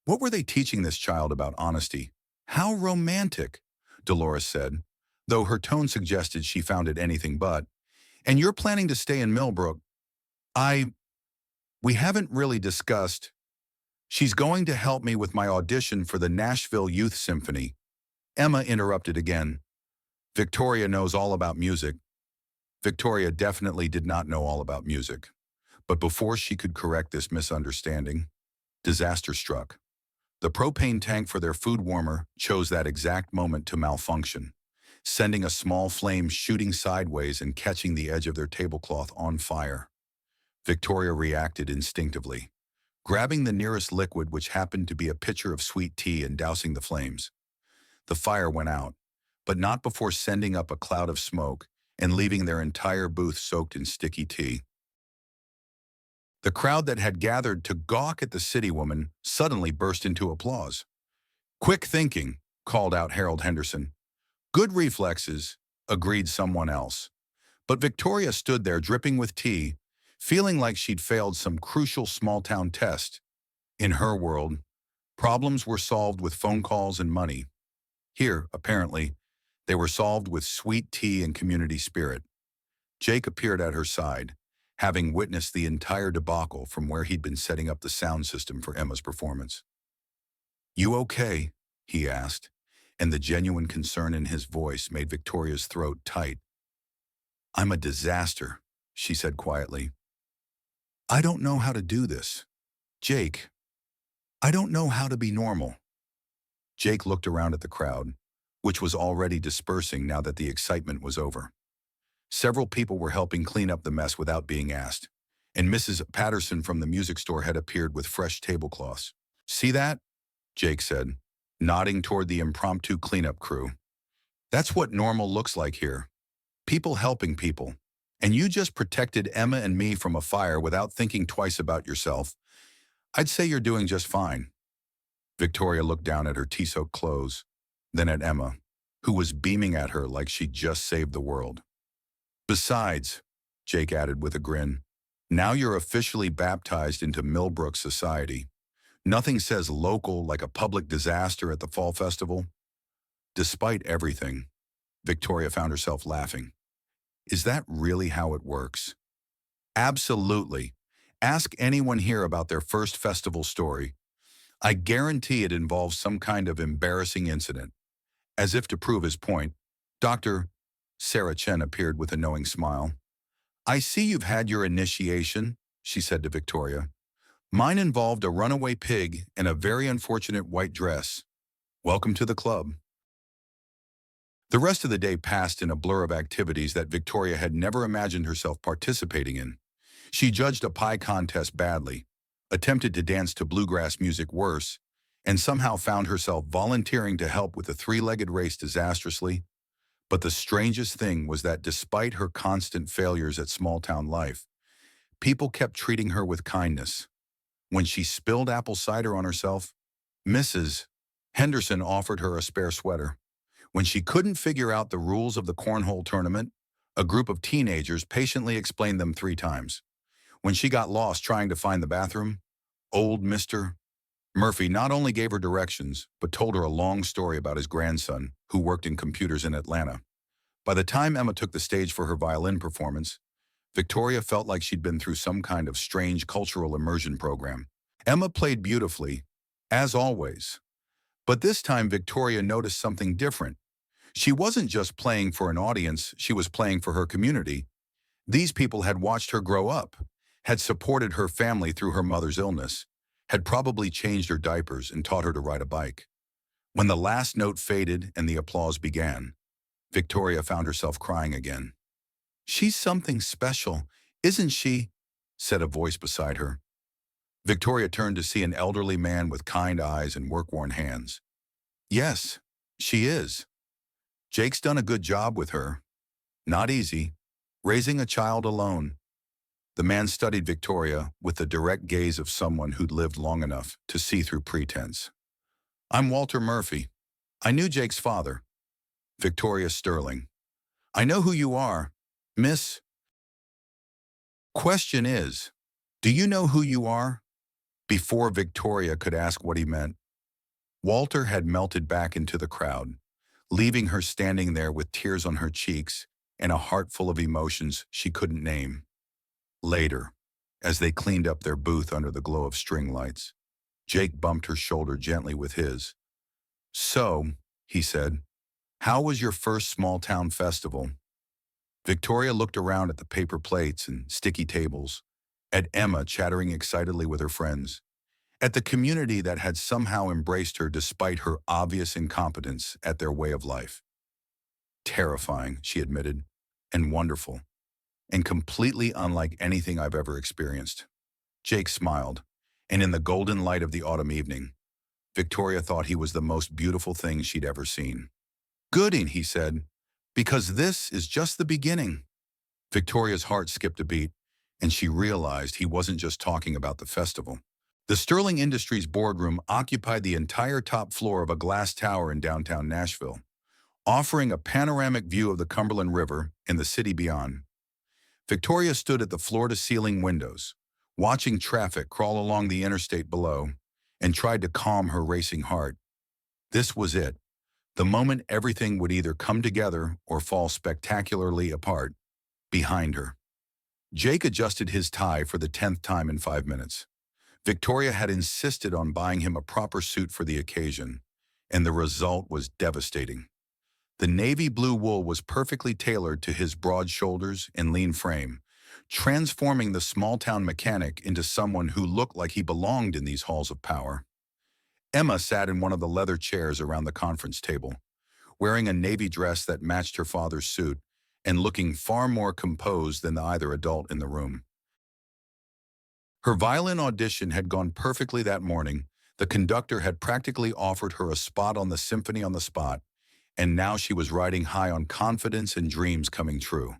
What were they teaching this child about honesty? How romantic, Dolores said, though her tone suggested she found it anything but. And you're planning to stay in Millbrook? We haven't really discussed. She's going to help me with my audition for the Nashville Youth Symphony. Emma interrupted again. Victoria knows all about music. Victoria definitely did not know all about music. But before she could correct this misunderstanding, disaster struck. The propane tank for their food warmer chose that exact moment to malfunction, sending a small flame shooting sideways and catching the edge of their tablecloth on fire. Victoria reacted instinctively, grabbing the nearest liquid, which happened to be a pitcher of sweet tea, and dousing the flames. The fire went out, but not before sending up a cloud of smoke and leaving their entire booth soaked in sticky tea. The crowd that had gathered to gawk at the city woman suddenly burst into applause. "Quick thinking," called out Harold Henderson. "Good reflexes," agreed someone else. But Victoria stood there dripping with tea, feeling like she'd failed some crucial small-town test. In her world, problems were solved with phone calls and money. Here, apparently, they were solved with sweet tea and community spirit. Jake appeared at her side, having witnessed the entire debacle from where he'd been setting up the sound system for Emma's performance. "You okay?" he asked, and the genuine concern in his voice made Victoria's throat tight. "I'm a disaster," she said quietly. "I don't know how to do this. Jake, I don't know how to be normal." Jake looked around at the crowd, which was already dispersing now that the excitement was over. Several people were helping clean up the mess without being asked, and Mrs. Patterson from the music store had appeared with fresh tablecloths. "See that?" Jake said, nodding toward the impromptu cleanup crew. "That's what normal looks like here. People helping people. And you just protected Emma and me from a fire without thinking twice about yourself. I'd say you're doing just fine." Victoria looked down at her tea-soaked clothes, then at Emma, who was beaming at her like she'd just saved the world. "Besides," Jake added with a grin, "now you're officially baptized into Millbrook society. Nothing says local like a public disaster at the fall festival." Despite everything, Victoria found herself laughing. Is that really how it works? Absolutely. Ask anyone here about their first festival story. I guarantee it involves some kind of embarrassing incident. As if to prove his point, Dr. Sarah Chen appeared with a knowing smile. "I see you've had your initiation," she said to Victoria. "Mine involved a runaway pig and a very unfortunate white dress. Welcome to the club." The rest of the day passed in a blur of activities that Victoria had never imagined herself participating in. She judged a pie contest badly, attempted to dance to bluegrass music worse, and somehow found herself volunteering to help with the three-legged race disastrously. But the strangest thing was that despite her constant failures at small-town life, people kept treating her with kindness. When she spilled apple cider on herself, Mrs. Henderson offered her a spare sweater. When she couldn't figure out the rules of the cornhole tournament, a group of teenagers patiently explained them 3 times. When she got lost trying to find the bathroom, old Mr. Murphy not only gave her directions, but told her a long story about his grandson, who worked in computers in Atlanta. By the time Emma took the stage for her violin performance, Victoria felt like she'd been through some kind of strange cultural immersion program. Emma played beautifully, as always. But this time Victoria noticed something different. She wasn't just playing for an audience, she was playing for her community. These people had watched her grow up, had supported her family through her mother's illness, had probably changed her diapers and taught her to ride a bike. When the last note faded and the applause began, Victoria found herself crying again. "She's something special, isn't she?" said a voice beside her. Victoria turned to see an elderly man with kind eyes and work-worn hands. "Yes, she is. Jake's done a good job with her. Not easy. Raising a child alone." The man studied Victoria with the direct gaze of someone who'd lived long enough to see through pretense. "I'm Walter Murphy. I knew Jake's father." "Victoria Sterling. I know who you are, Miss." "Question is, do you know who you are?" Before Victoria could ask what he meant, Walter had melted back into the crowd, leaving her standing there with tears on her cheeks and a heart full of emotions she couldn't name. Later, as they cleaned up their booth under the glow of string lights, Jake bumped her shoulder gently with his. "So," he said, "how was your first small-town festival?" Victoria looked around at the paper plates and sticky tables, at Emma chattering excitedly with her friends, at the community that had somehow embraced her despite her obvious incompetence at their way of life. Terrifying, she admitted, and wonderful, and completely unlike anything I've ever experienced. Jake smiled, and in the golden light of the autumn evening, Victoria thought he was the most beautiful thing she'd ever seen. Gooding, he said, because this is just the beginning. Victoria's heart skipped a beat, and she realized he wasn't just talking about the festival. The Sterling Industries boardroom occupied the entire top floor of a glass tower in downtown Nashville, offering a panoramic view of the Cumberland River and the city beyond. Victoria stood at the floor-to-ceiling windows, watching traffic crawl along the interstate below, and tried to calm her racing heart. This was it, the moment everything would either come together or fall spectacularly apart. Behind her, Jake adjusted his tie for the 10th time in 5 minutes. Victoria had insisted on buying him a proper suit for the occasion, and the result was devastating. The navy blue wool was perfectly tailored to his broad shoulders and lean frame, transforming the small-town mechanic into someone who looked like he belonged in these halls of power. Emma sat in one of the leather chairs around the conference table, wearing a navy dress that matched her father's suit and looking far more composed than either adult in the room. Her violin audition had gone perfectly that morning. The conductor had practically offered her a spot on the symphony on the spot, and now she was riding high on confidence and dreams coming true.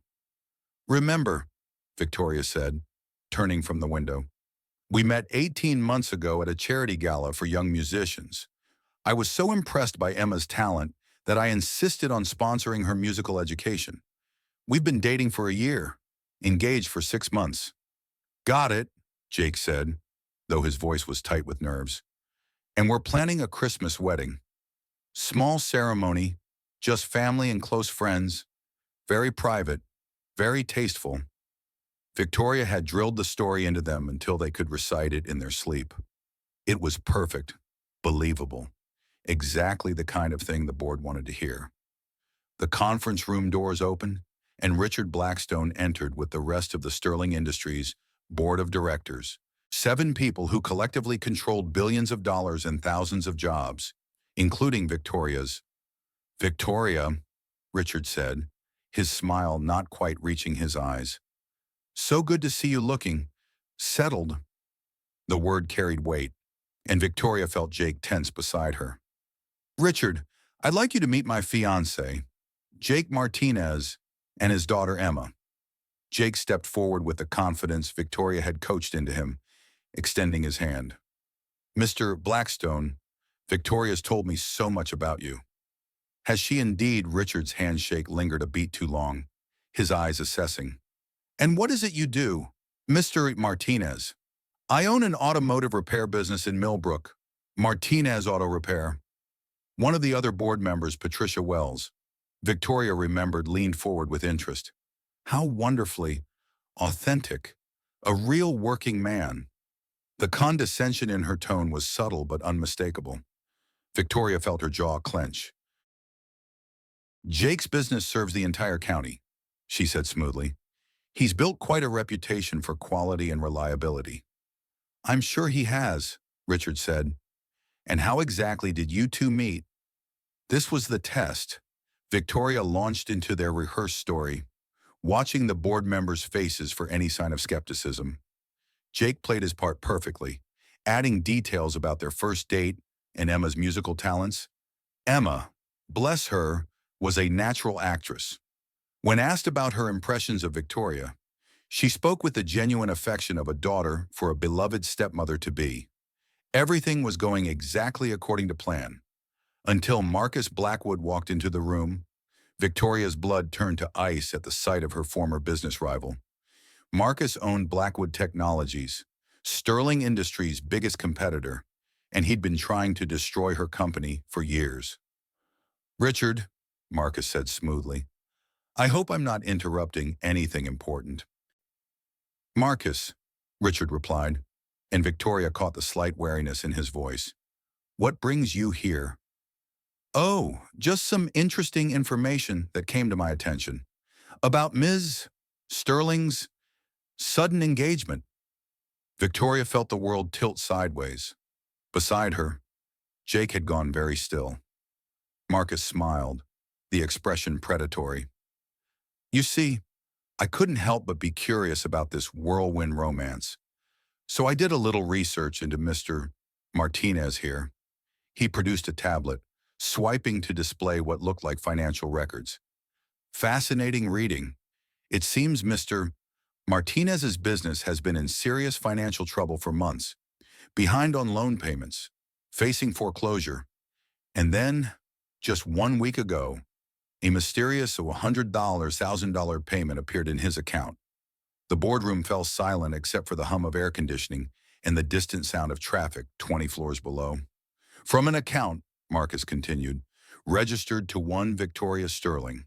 "Remember," Victoria said, turning from the window, "we met 18 months ago at a charity gala for young musicians. I was so impressed by Emma's talent that I insisted on sponsoring her musical education. We've been dating for a year, engaged for 6 months." "Got it," Jake said, though his voice was tight with nerves. "And we're planning a Christmas wedding. Small ceremony, just family and close friends, very private, very tasteful." Victoria had drilled the story into them until they could recite it in their sleep. It was perfect, believable, exactly the kind of thing the board wanted to hear. The conference room doors opened, and Richard Blackstone entered with the rest of the Sterling Industries board of directors, 7 people who collectively controlled billions of dollars and thousands of jobs, including Victoria's. "Victoria," Richard said, his smile not quite reaching his eyes. "So good to see you looking settled." The word carried weight, and Victoria felt Jake tense beside her. "Richard, I'd like you to meet my fiancé, Jake Martinez, and his daughter Emma." Jake stepped forward with the confidence Victoria had coached into him, extending his hand. "Mr. Blackstone, Victoria's told me so much about you." Has she indeed? Richard's handshake lingered a beat too long, his eyes assessing. "And what is it you do, Mr. Martinez?" "I own an automotive repair business in Millbrook, Martinez Auto Repair." One of the other board members, Patricia Wells, Victoria remembered, leaned forward with interest. How wonderfully authentic, a real working man. The condescension in her tone was subtle but unmistakable. Victoria felt her jaw clench. "Jake's business serves the entire county," she said smoothly. "He's built quite a reputation for quality and reliability." "I'm sure he has," Richard said. "And how exactly did you two meet?" This was the test. Victoria launched into their rehearsed story, watching the board members' faces for any sign of skepticism. Jake played his part perfectly, adding details about their first date and Emma's musical talents. Emma, bless her, was a natural actress. When asked about her impressions of Victoria, she spoke with the genuine affection of a daughter for a beloved stepmother-to-be. Everything was going exactly according to plan. Until Marcus Blackwood walked into the room, Victoria's blood turned to ice at the sight of her former business rival. Marcus owned Blackwood Technologies, Sterling Industries' biggest competitor, and he'd been trying to destroy her company for years. "Richard," Marcus said smoothly, "I hope I'm not interrupting anything important." "Marcus," Richard replied, and Victoria caught the slight wariness in his voice. "What brings you here?" "Oh, just some interesting information that came to my attention. About Ms. Sterling's sudden engagement." Victoria felt the world tilt sideways. Beside her, Jake had gone very still. Marcus smiled, the expression predatory. You see, I couldn't help but be curious about this whirlwind romance. So I did a little research into Mr. Martinez here. He produced a tablet, swiping to display what looked like financial records. Fascinating reading. It seems Mr. Martinez's business has been in serious financial trouble for months, behind on loan payments, facing foreclosure, and then, just 1 week ago, a mysterious $100,000 payment appeared in his account. The boardroom fell silent except for the hum of air conditioning and the distant sound of traffic 20 floors below. From an account, Marcus continued, registered to one Victoria Sterling.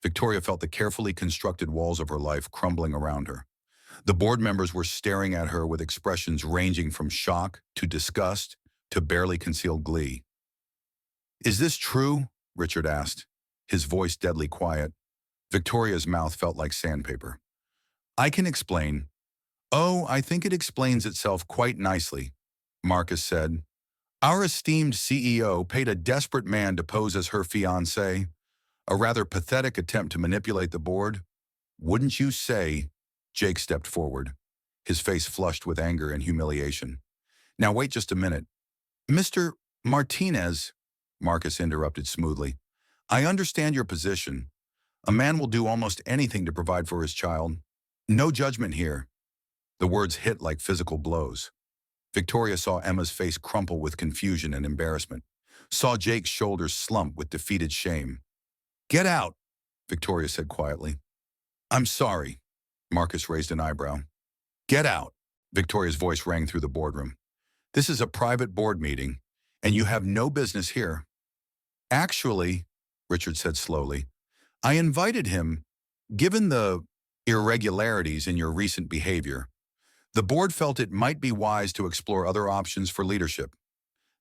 Victoria felt the carefully constructed walls of her life crumbling around her. The board members were staring at her with expressions ranging from shock to disgust to barely concealed glee. Is this true? Richard asked, his voice deadly quiet. Victoria's mouth felt like sandpaper. I can explain. Oh, I think it explains itself quite nicely, Marcus said. Our esteemed CEO paid a desperate man to pose as her fiancé, a rather pathetic attempt to manipulate the board. Wouldn't you say? Jake stepped forward, his face flushed with anger and humiliation. Now wait just a minute. Mr. Martinez, Marcus interrupted smoothly. I understand your position. A man will do almost anything to provide for his child. No judgment here. The words hit like physical blows. Victoria saw Emma's face crumple with confusion and embarrassment, saw Jake's shoulders slump with defeated shame. Get out, Victoria said quietly. I'm sorry. Marcus raised an eyebrow. Get out, Victoria's voice rang through the boardroom. This is a private board meeting, and you have no business here. Actually, Richard said slowly, I invited him, given the irregularities in your recent behavior. The board felt it might be wise to explore other options for leadership.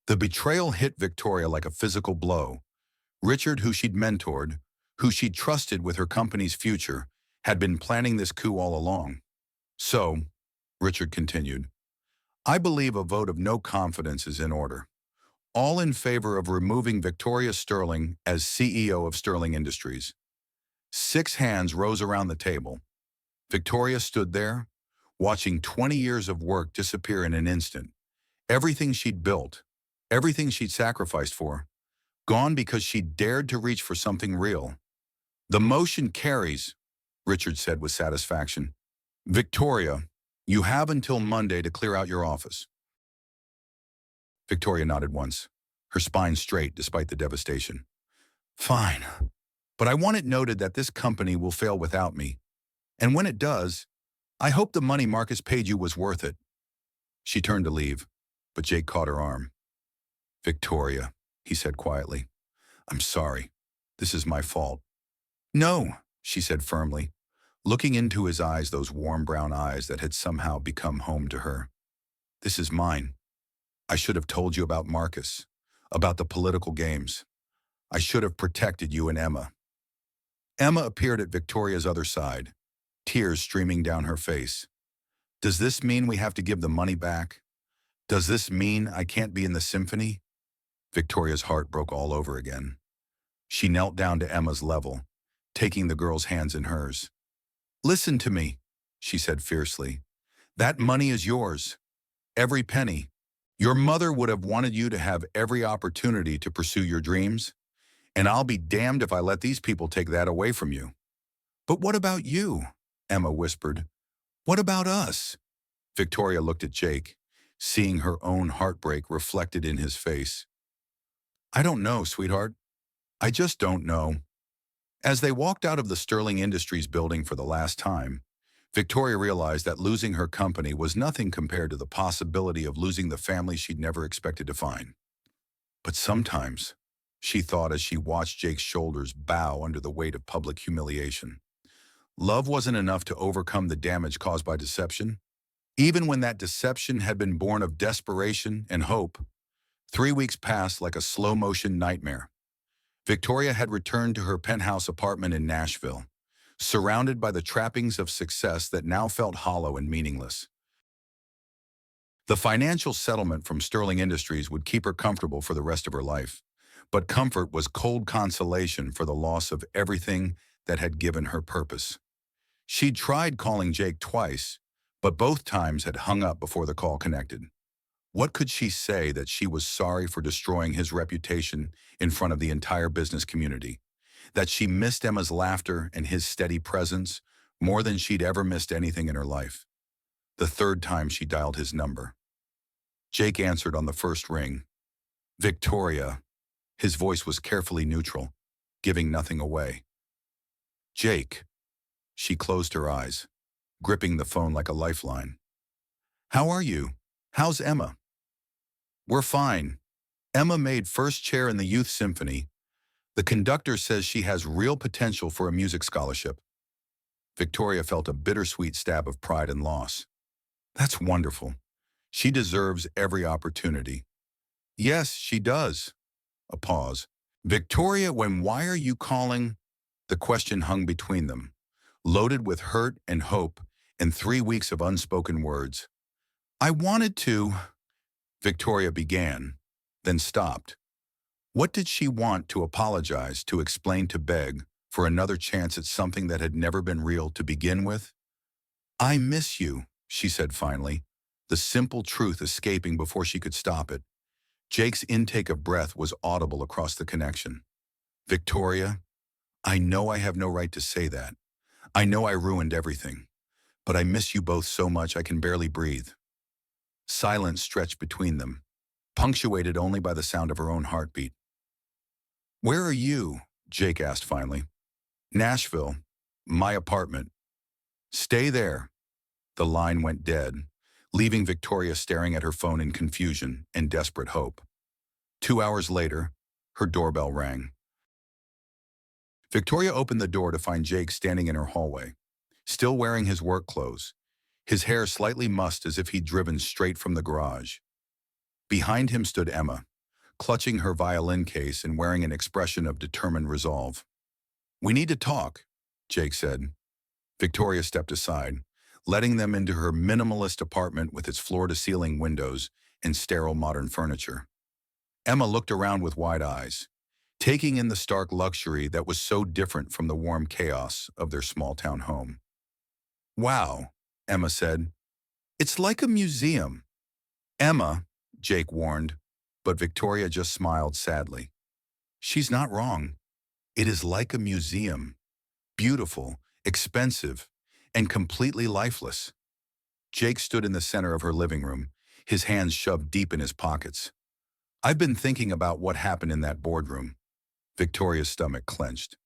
The betrayal hit Victoria like a physical blow. Richard, who she'd mentored, who she'd trusted with her company's future, had been planning this coup all along. So, Richard continued, I believe a vote of no confidence is in order. All in favor of removing Victoria Sterling as CEO of Sterling Industries. 6 hands rose around the table. Victoria stood there, watching 20 years of work disappear in an instant. Everything she'd built, everything she'd sacrificed for, gone because she dared to reach for something real. The motion carries, Richard said with satisfaction. Victoria, you have until Monday to clear out your office. Victoria nodded once, her spine straight despite the devastation. Fine, but I want it noted that this company will fail without me. And when it does, I hope the money Marcus paid you was worth it. She turned to leave, but Jake caught her arm. Victoria, he said quietly, I'm sorry. This is my fault. No, she said firmly, looking into his eyes, those warm brown eyes that had somehow become home to her. This is mine. I should have told you about Marcus, about the political games. I should have protected you and Emma. Emma appeared at Victoria's other side, tears streaming down her face. Does this mean we have to give the money back? Does this mean I can't be in the symphony? Victoria's heart broke all over again. She knelt down to Emma's level, taking the girl's hands in hers. Listen to me, she said fiercely. That money is yours. Every penny. Your mother would have wanted you to have every opportunity to pursue your dreams, and I'll be damned if I let these people take that away from you. But what about you? Emma whispered. What about us? Victoria looked at Jake, seeing her own heartbreak reflected in his face. I don't know, sweetheart. I just don't know. As they walked out of the Sterling Industries building for the last time, Victoria realized that losing her company was nothing compared to the possibility of losing the family she'd never expected to find. But sometimes, she thought as she watched Jake's shoulders bow under the weight of public humiliation, love wasn't enough to overcome the damage caused by deception. Even when that deception had been born of desperation and hope, 3 weeks passed like a slow-motion nightmare. Victoria had returned to her penthouse apartment in Nashville, surrounded by the trappings of success that now felt hollow and meaningless. The financial settlement from Sterling Industries would keep her comfortable for the rest of her life. But comfort was cold consolation for the loss of everything that had given her purpose. She'd tried calling Jake twice, but both times had hung up before the call connected. What could she say that she was sorry for destroying his reputation in front of the entire business community? That she missed Emma's laughter and his steady presence more than she'd ever missed anything in her life. The third time she dialed his number. Jake answered on the first ring. Victoria. His voice was carefully neutral, giving nothing away. Jake. She closed her eyes, gripping the phone like a lifeline. How are you? How's Emma? We're fine. Emma made first chair in the youth symphony. The conductor says she has real potential for a music scholarship. Victoria felt a bittersweet stab of pride and loss. That's wonderful. She deserves every opportunity. Yes, she does. A pause. Victoria, why are you calling? The question hung between them, loaded with hurt and hope and 3 weeks of unspoken words. I wanted to, Victoria began, then stopped. What did she want to apologize, to explain, to beg for another chance at something that had never been real to begin with? I miss you, she said finally, the simple truth escaping before she could stop it. Jake's intake of breath was audible across the connection. Victoria, I know I have no right to say that. I know I ruined everything. But I miss you both so much I can barely breathe. Silence stretched between them, punctuated only by the sound of her own heartbeat. Where are you? Jake asked finally. Nashville. My apartment. Stay there. The line went dead, leaving Victoria staring at her phone in confusion and desperate hope. 2 hours later, her doorbell rang. Victoria opened the door to find Jake standing in her hallway, still wearing his work clothes, his hair slightly mussed as if he'd driven straight from the garage. Behind him stood Emma, clutching her violin case and wearing an expression of determined resolve. We need to talk, Jake said. Victoria stepped aside, letting them into her minimalist apartment with its floor-to-ceiling windows and sterile modern furniture. Emma looked around with wide eyes, taking in the stark luxury that was so different from the warm chaos of their small-town home. Wow, Emma said. It's like a museum. Emma, Jake warned, but Victoria just smiled sadly. She's not wrong. It is like a museum. Beautiful, expensive, and completely lifeless. Jake stood in the center of her living room, his hands shoved deep in his pockets. I've been thinking about what happened in that boardroom. Victoria's stomach clenched.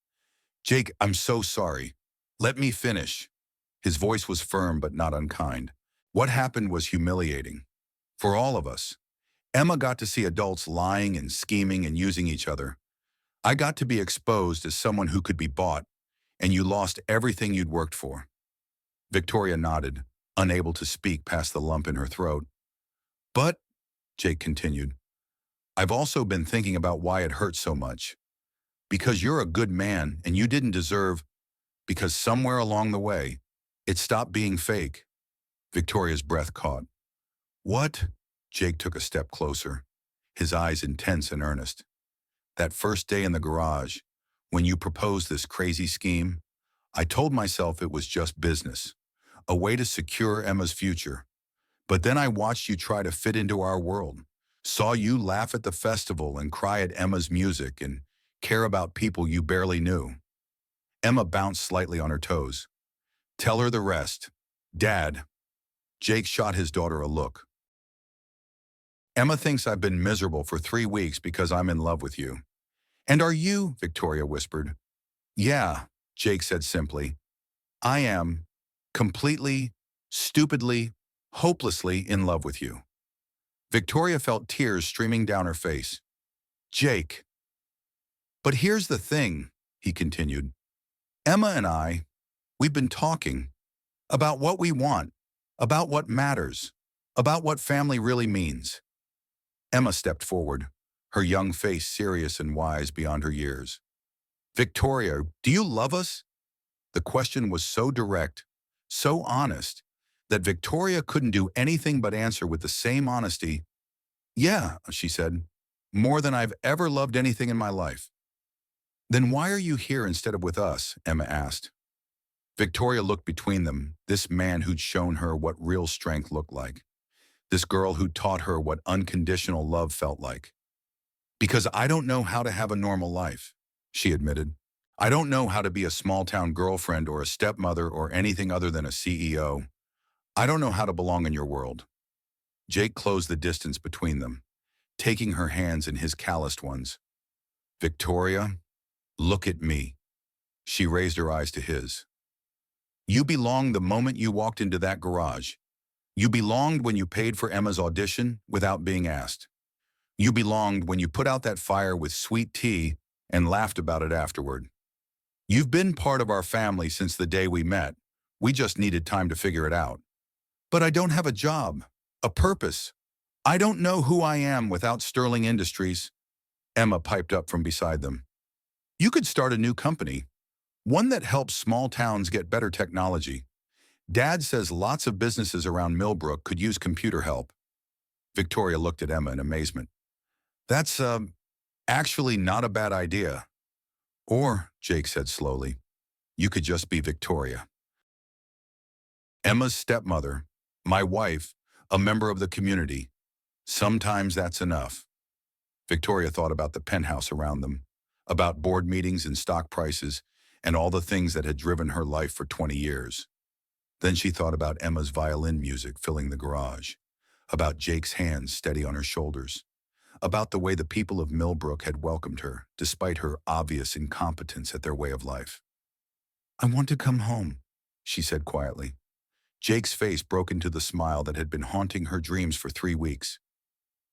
Jake, I'm so sorry. Let me finish. His voice was firm but not unkind. What happened was humiliating. For all of us. Emma got to see adults lying and scheming and using each other. I got to be exposed as someone who could be bought, and you lost everything you'd worked for. Victoria nodded, unable to speak past the lump in her throat. But, Jake continued, I've also been thinking about why it hurt so much. Because you're a good man and you didn't deserve, because somewhere along the way, it stopped being fake. Victoria's breath caught. What? Jake took a step closer, his eyes intense and earnest. That first day in the garage, when you proposed this crazy scheme, I told myself it was just business, a way to secure Emma's future. But then I watched you try to fit into our world, saw you laugh at the festival and cry at Emma's music and care about people you barely knew. Emma bounced slightly on her toes. Tell her the rest. Dad. Jake shot his daughter a look. Emma thinks I've been miserable for 3 weeks because I'm in love with you. And are you? Victoria whispered. Yeah, Jake said simply. I am completely, stupidly, hopelessly in love with you. Victoria felt tears streaming down her face. Jake. But here's the thing, he continued. Emma and I, we've been talking about what we want, about what matters, about what family really means. Emma stepped forward, her young face serious and wise beyond her years. Victoria, do you love us? The question was so direct, so honest, that Victoria couldn't do anything but answer with the same honesty. "Yeah," she said, "more than I've ever loved anything in my life." "Then why are you here instead of with us?" Emma asked. Victoria looked between them, this man who'd shown her what real strength looked like. This girl who taught her what unconditional love felt like. "Because I don't know how to have a normal life," she admitted. "I don't know how to be a small-town girlfriend or a stepmother or anything other than a CEO. I don't know how to belong in your world." Jake closed the distance between them, taking her hands in his calloused ones. "Victoria, look at me." She raised her eyes to his. "You belonged the moment you walked into that garage. You belonged when you paid for Emma's audition without being asked. You belonged when you put out that fire with sweet tea and laughed about it afterward. You've been part of our family since the day we met. We just needed time to figure it out." "But I don't have a job, a purpose. I don't know who I am without Sterling Industries," Emma piped up from beside them. "You could start a new company, one that helps small towns get better technology. Dad says lots of businesses around Millbrook could use computer help." Victoria looked at Emma in amazement. "That's, actually not a bad idea." "Or," Jake said slowly, "you could just be Victoria. Emma's stepmother, my wife, a member of the community. Sometimes that's enough." Victoria thought about the penthouse around them, about board meetings and stock prices, and all the things that had driven her life for 20 years. Then she thought about Emma's violin music filling the garage, about Jake's hands steady on her shoulders, about the way the people of Millbrook had welcomed her, despite her obvious incompetence at their way of life. "I want to come home," she said quietly. Jake's face broke into the smile that had been haunting her dreams for 3 weeks.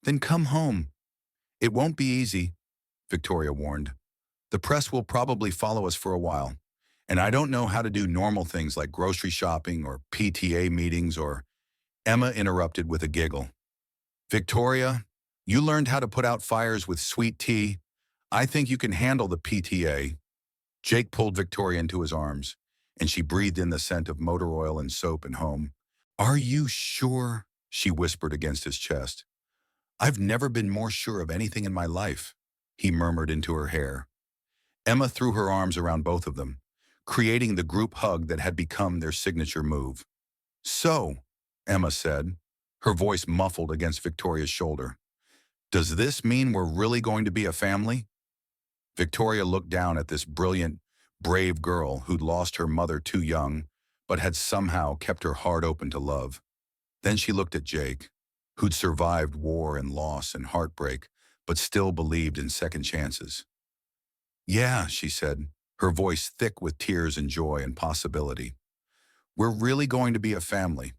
"Then come home." "It won't be easy," Victoria warned. "The press will probably follow us for a while, and I don't know how to do normal things like grocery shopping or PTA meetings or—" Emma interrupted with a giggle. "Victoria, you learned how to put out fires with sweet tea. I think you can handle the PTA." Jake pulled Victoria into his arms, and she breathed in the scent of motor oil and soap and home. "Are you sure?" she whispered against his chest. "I've never been more sure of anything in my life," he murmured into her hair. Emma threw her arms around both of them, creating the group hug that had become their signature move. "So," Emma said, her voice muffled against Victoria's shoulder, "does this mean we're really going to be a family?" Victoria looked down at this brilliant, brave girl who'd lost her mother too young, but had somehow kept her heart open to love. Then she looked at Jake, who'd survived war and loss and heartbreak, but still believed in second chances. "Yeah," she said, her voice thick with tears and joy and possibility. "We're really going to be a family."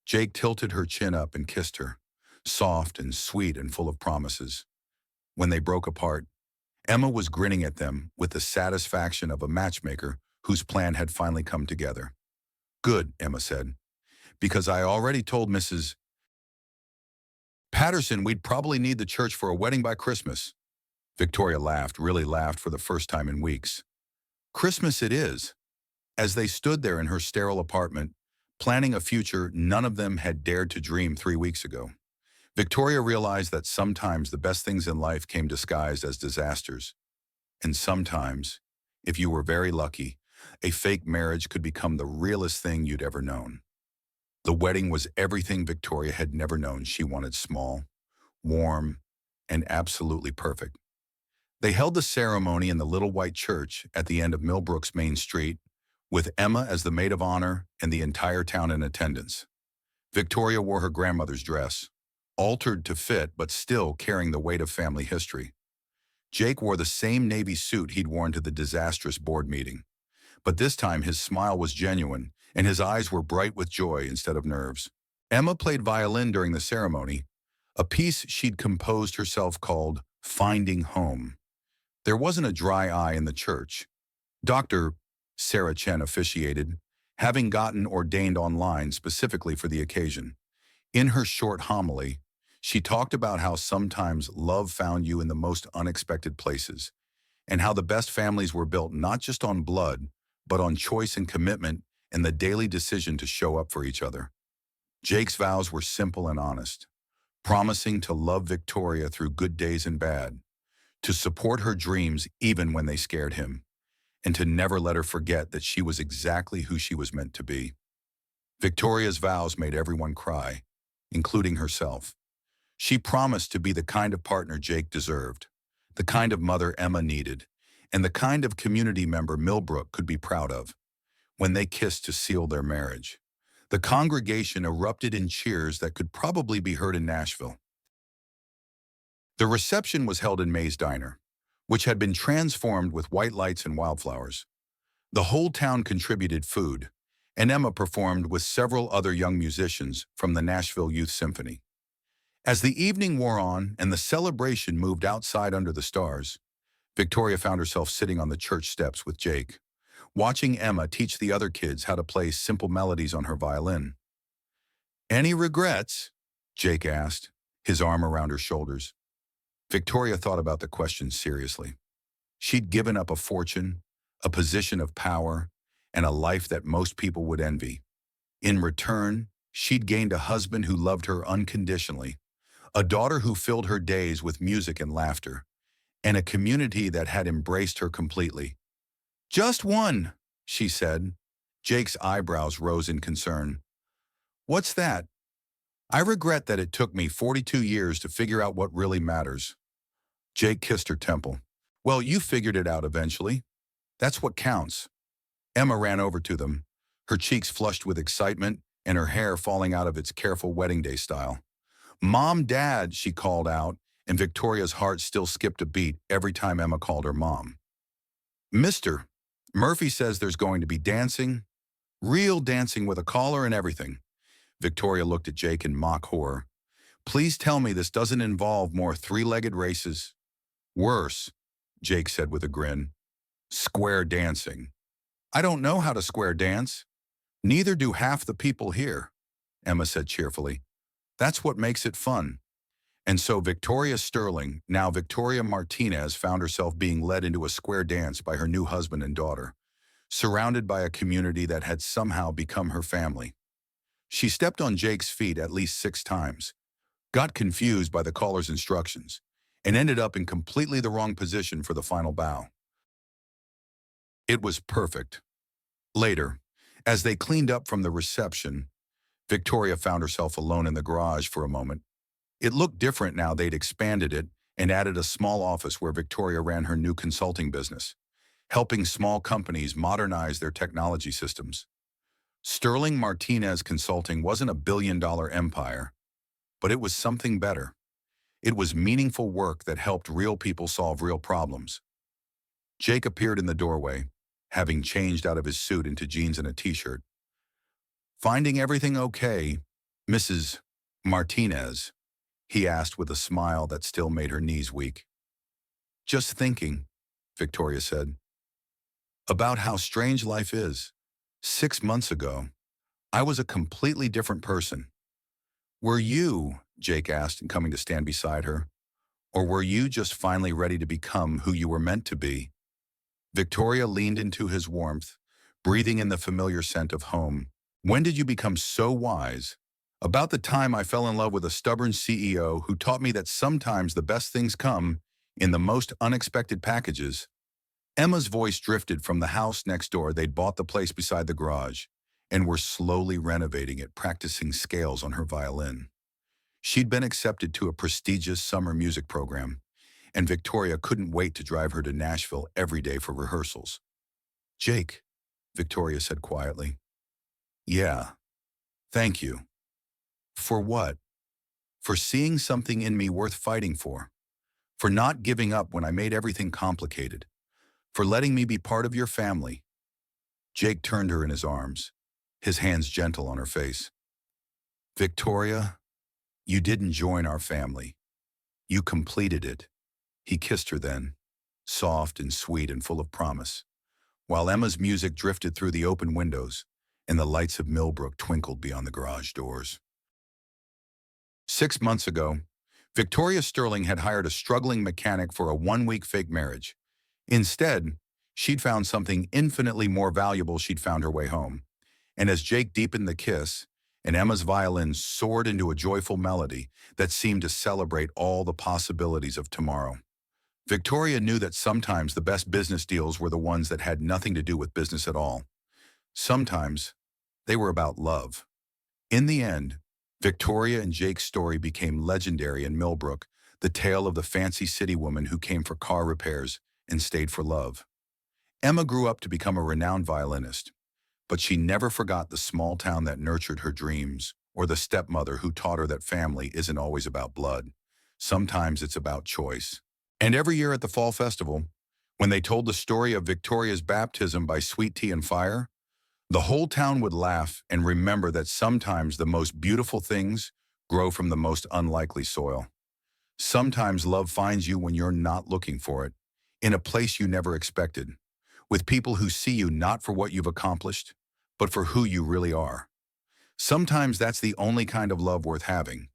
Jake tilted her chin up and kissed her, soft and sweet and full of promises. When they broke apart, Emma was grinning at them with the satisfaction of a matchmaker whose plan had finally come together. "Good," Emma said, "because I already told Mrs. Patterson we'd probably need the church for a wedding by Christmas." Victoria laughed, really laughed for the first time in weeks. "Christmas it is." As they stood there in her sterile apartment, planning a future none of them had dared to dream 3 weeks ago, Victoria realized that sometimes the best things in life came disguised as disasters. And sometimes, if you were very lucky, a fake marriage could become the realest thing you'd ever known. The wedding was everything Victoria had never known she wanted: small, warm, and absolutely perfect. They held the ceremony in the little white church at the end of Millbrook's main street, with Emma as the maid of honor and the entire town in attendance. Victoria wore her grandmother's dress, altered to fit but still carrying the weight of family history. Jake wore the same navy suit he'd worn to the disastrous board meeting, but this time his smile was genuine and his eyes were bright with joy instead of nerves. Emma played violin during the ceremony, a piece she'd composed herself called "Finding Home." There wasn't a dry eye in the church. Dr. Sarah Chen officiated, having gotten ordained online specifically for the occasion. In her short homily, she talked about how sometimes love found you in the most unexpected places, and how the best families were built not just on blood, but on choice and commitment and the daily decision to show up for each other. Jake's vows were simple and honest, promising to love Victoria through good days and bad, to support her dreams even when they scared him, and to never let her forget that she was exactly who she was meant to be. Victoria's vows made everyone cry, including herself. She promised to be the kind of partner Jake deserved, the kind of mother Emma needed, and the kind of community member Millbrook could be proud of. When they kissed to seal their marriage, the congregation erupted in cheers that could probably be heard in Nashville. The reception was held in May's Diner, which had been transformed with white lights and wildflowers. The whole town contributed food, and Emma performed with several other young musicians from the Nashville Youth Symphony. As the evening wore on and the celebration moved outside under the stars, Victoria found herself sitting on the church steps with Jake, watching Emma teach the other kids how to play simple melodies on her violin. "Any regrets?" Jake asked, his arm around her shoulders. Victoria thought about the question seriously. She'd given up a fortune, a position of power, and a life that most people would envy. In return, she'd gained a husband who loved her unconditionally, a daughter who filled her days with music and laughter, and a community that had embraced her completely. "Just one," she said. Jake's eyebrows rose in concern. "What's that?" "I regret that it took me 42 years to figure out what really matters." Jake kissed her temple. "Well, you figured it out eventually. That's what counts." Emma ran over to them, her cheeks flushed with excitement and her hair falling out of its careful wedding day style. "Mom, Dad," she called out, and Victoria's heart still skipped a beat every time Emma called her mom. "Mr. Murphy says there's going to be dancing, real dancing with a collar and everything." Victoria looked at Jake in mock horror. "Please tell me this doesn't involve more three-legged races." "Worse," Jake said with a grin. "Square dancing." "I don't know how to square dance." "Neither do half the people here," Emma said cheerfully. "That's what makes it fun." And so Victoria Sterling, now Victoria Martinez, found herself being led into a square dance by her new husband and daughter, surrounded by a community that had somehow become her family. She stepped on Jake's feet at least 6 times, got confused by the caller's instructions, and ended up in completely the wrong position for the final bow. It was perfect. Later, as they cleaned up from the reception, Victoria found herself alone in the garage for a moment. It looked different now they'd expanded it and added a small office where Victoria ran her new consulting business, helping small companies modernize their technology systems. Sterling Martinez Consulting wasn't a billion-dollar empire, but it was something better. It was meaningful work that helped real people solve real problems. Jake appeared in the doorway, having changed out of his suit into jeans and a t-shirt. "Finding everything okay, Mrs. Martinez?" he asked with a smile that still made her knees weak. "Just thinking," Victoria said, "about how strange life is. 6 months ago, I was a completely different person." "Were you," Jake asked, coming to stand beside her, "or were you just finally ready to become who you were meant to be?" Victoria leaned into his warmth, breathing in the familiar scent of home. "When did you become so wise?" "About the time I fell in love with a stubborn CEO who taught me that sometimes the best things come in the most unexpected packages." Emma's voice drifted from the house next door. They'd bought the place beside the garage and were slowly renovating it, practicing scales on her violin. She'd been accepted to a prestigious summer music program, and Victoria couldn't wait to drive her to Nashville every day for rehearsals. "Jake," Victoria said quietly. "Yeah, thank you." "For what?" "For seeing something in me worth fighting for. For not giving up when I made everything complicated. For letting me be part of your family." Jake turned her in his arms, his hands gentle on her face. "Victoria, you didn't join our family. You completed it." He kissed her then, soft and sweet and full of promise, while Emma's music drifted through the open windows and the lights of Millbrook twinkled beyond the garage doors. 6 months ago, Victoria Sterling had hired a struggling mechanic for a 1-week fake marriage. Instead, she'd found something infinitely more valuable. She'd found her way home. And as Jake deepened the kiss, and Emma's violin soared into a joyful melody that seemed to celebrate all the possibilities of tomorrow. Victoria knew that sometimes the best business deals were the ones that had nothing to do with business at all. Sometimes they were about love. In the end, Victoria and Jake's story became legendary in Millbrook, the tale of the fancy city woman who came for car repairs and stayed for love. Emma grew up to become a renowned violinist, but she never forgot the small town that nurtured her dreams, or the stepmother who taught her that family isn't always about blood. Sometimes it's about choice. And every year at the Fall Festival, when they told the story of Victoria's baptism by Sweet Tea and Fire, the whole town would laugh and remember that sometimes the most beautiful things grow from the most unlikely soil. Sometimes love finds you when you're not looking for it, in a place you never expected, with people who see you not for what you've accomplished, but for who you really are. Sometimes that's the only kind of love worth having.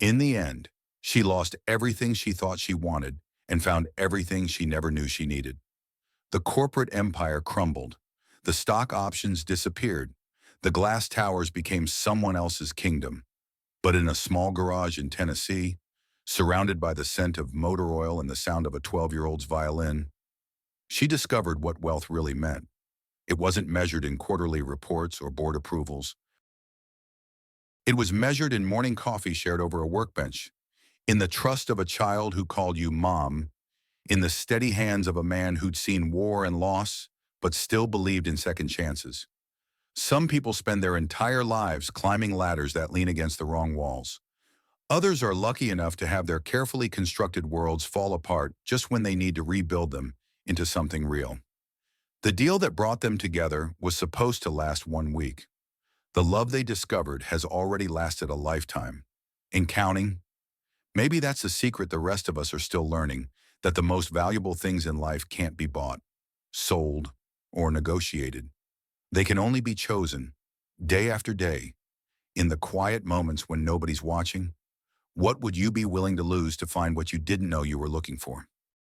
In the end, she lost everything she thought she wanted and found everything she never knew she needed. The corporate empire crumbled. The stock options disappeared. The glass towers became someone else's kingdom. But in a small garage in Tennessee, surrounded by the scent of motor oil and the sound of a 12-year-old's violin, she discovered what wealth really meant. It wasn't measured in quarterly reports or board approvals. It was measured in morning coffee shared over a workbench, in the trust of a child who called you mom, in the steady hands of a man who'd seen war and loss, but still believed in second chances. Some people spend their entire lives climbing ladders that lean against the wrong walls. Others are lucky enough to have their carefully constructed worlds fall apart just when they need to rebuild them into something real. The deal that brought them together was supposed to last 1 week. The love they discovered has already lasted a lifetime. And counting. Maybe that's the secret the rest of us are still learning, that the most valuable things in life can't be bought, sold, or negotiated. They can only be chosen, day after day, in the quiet moments when nobody's watching. What would you be willing to lose to find what you didn't know you were looking for?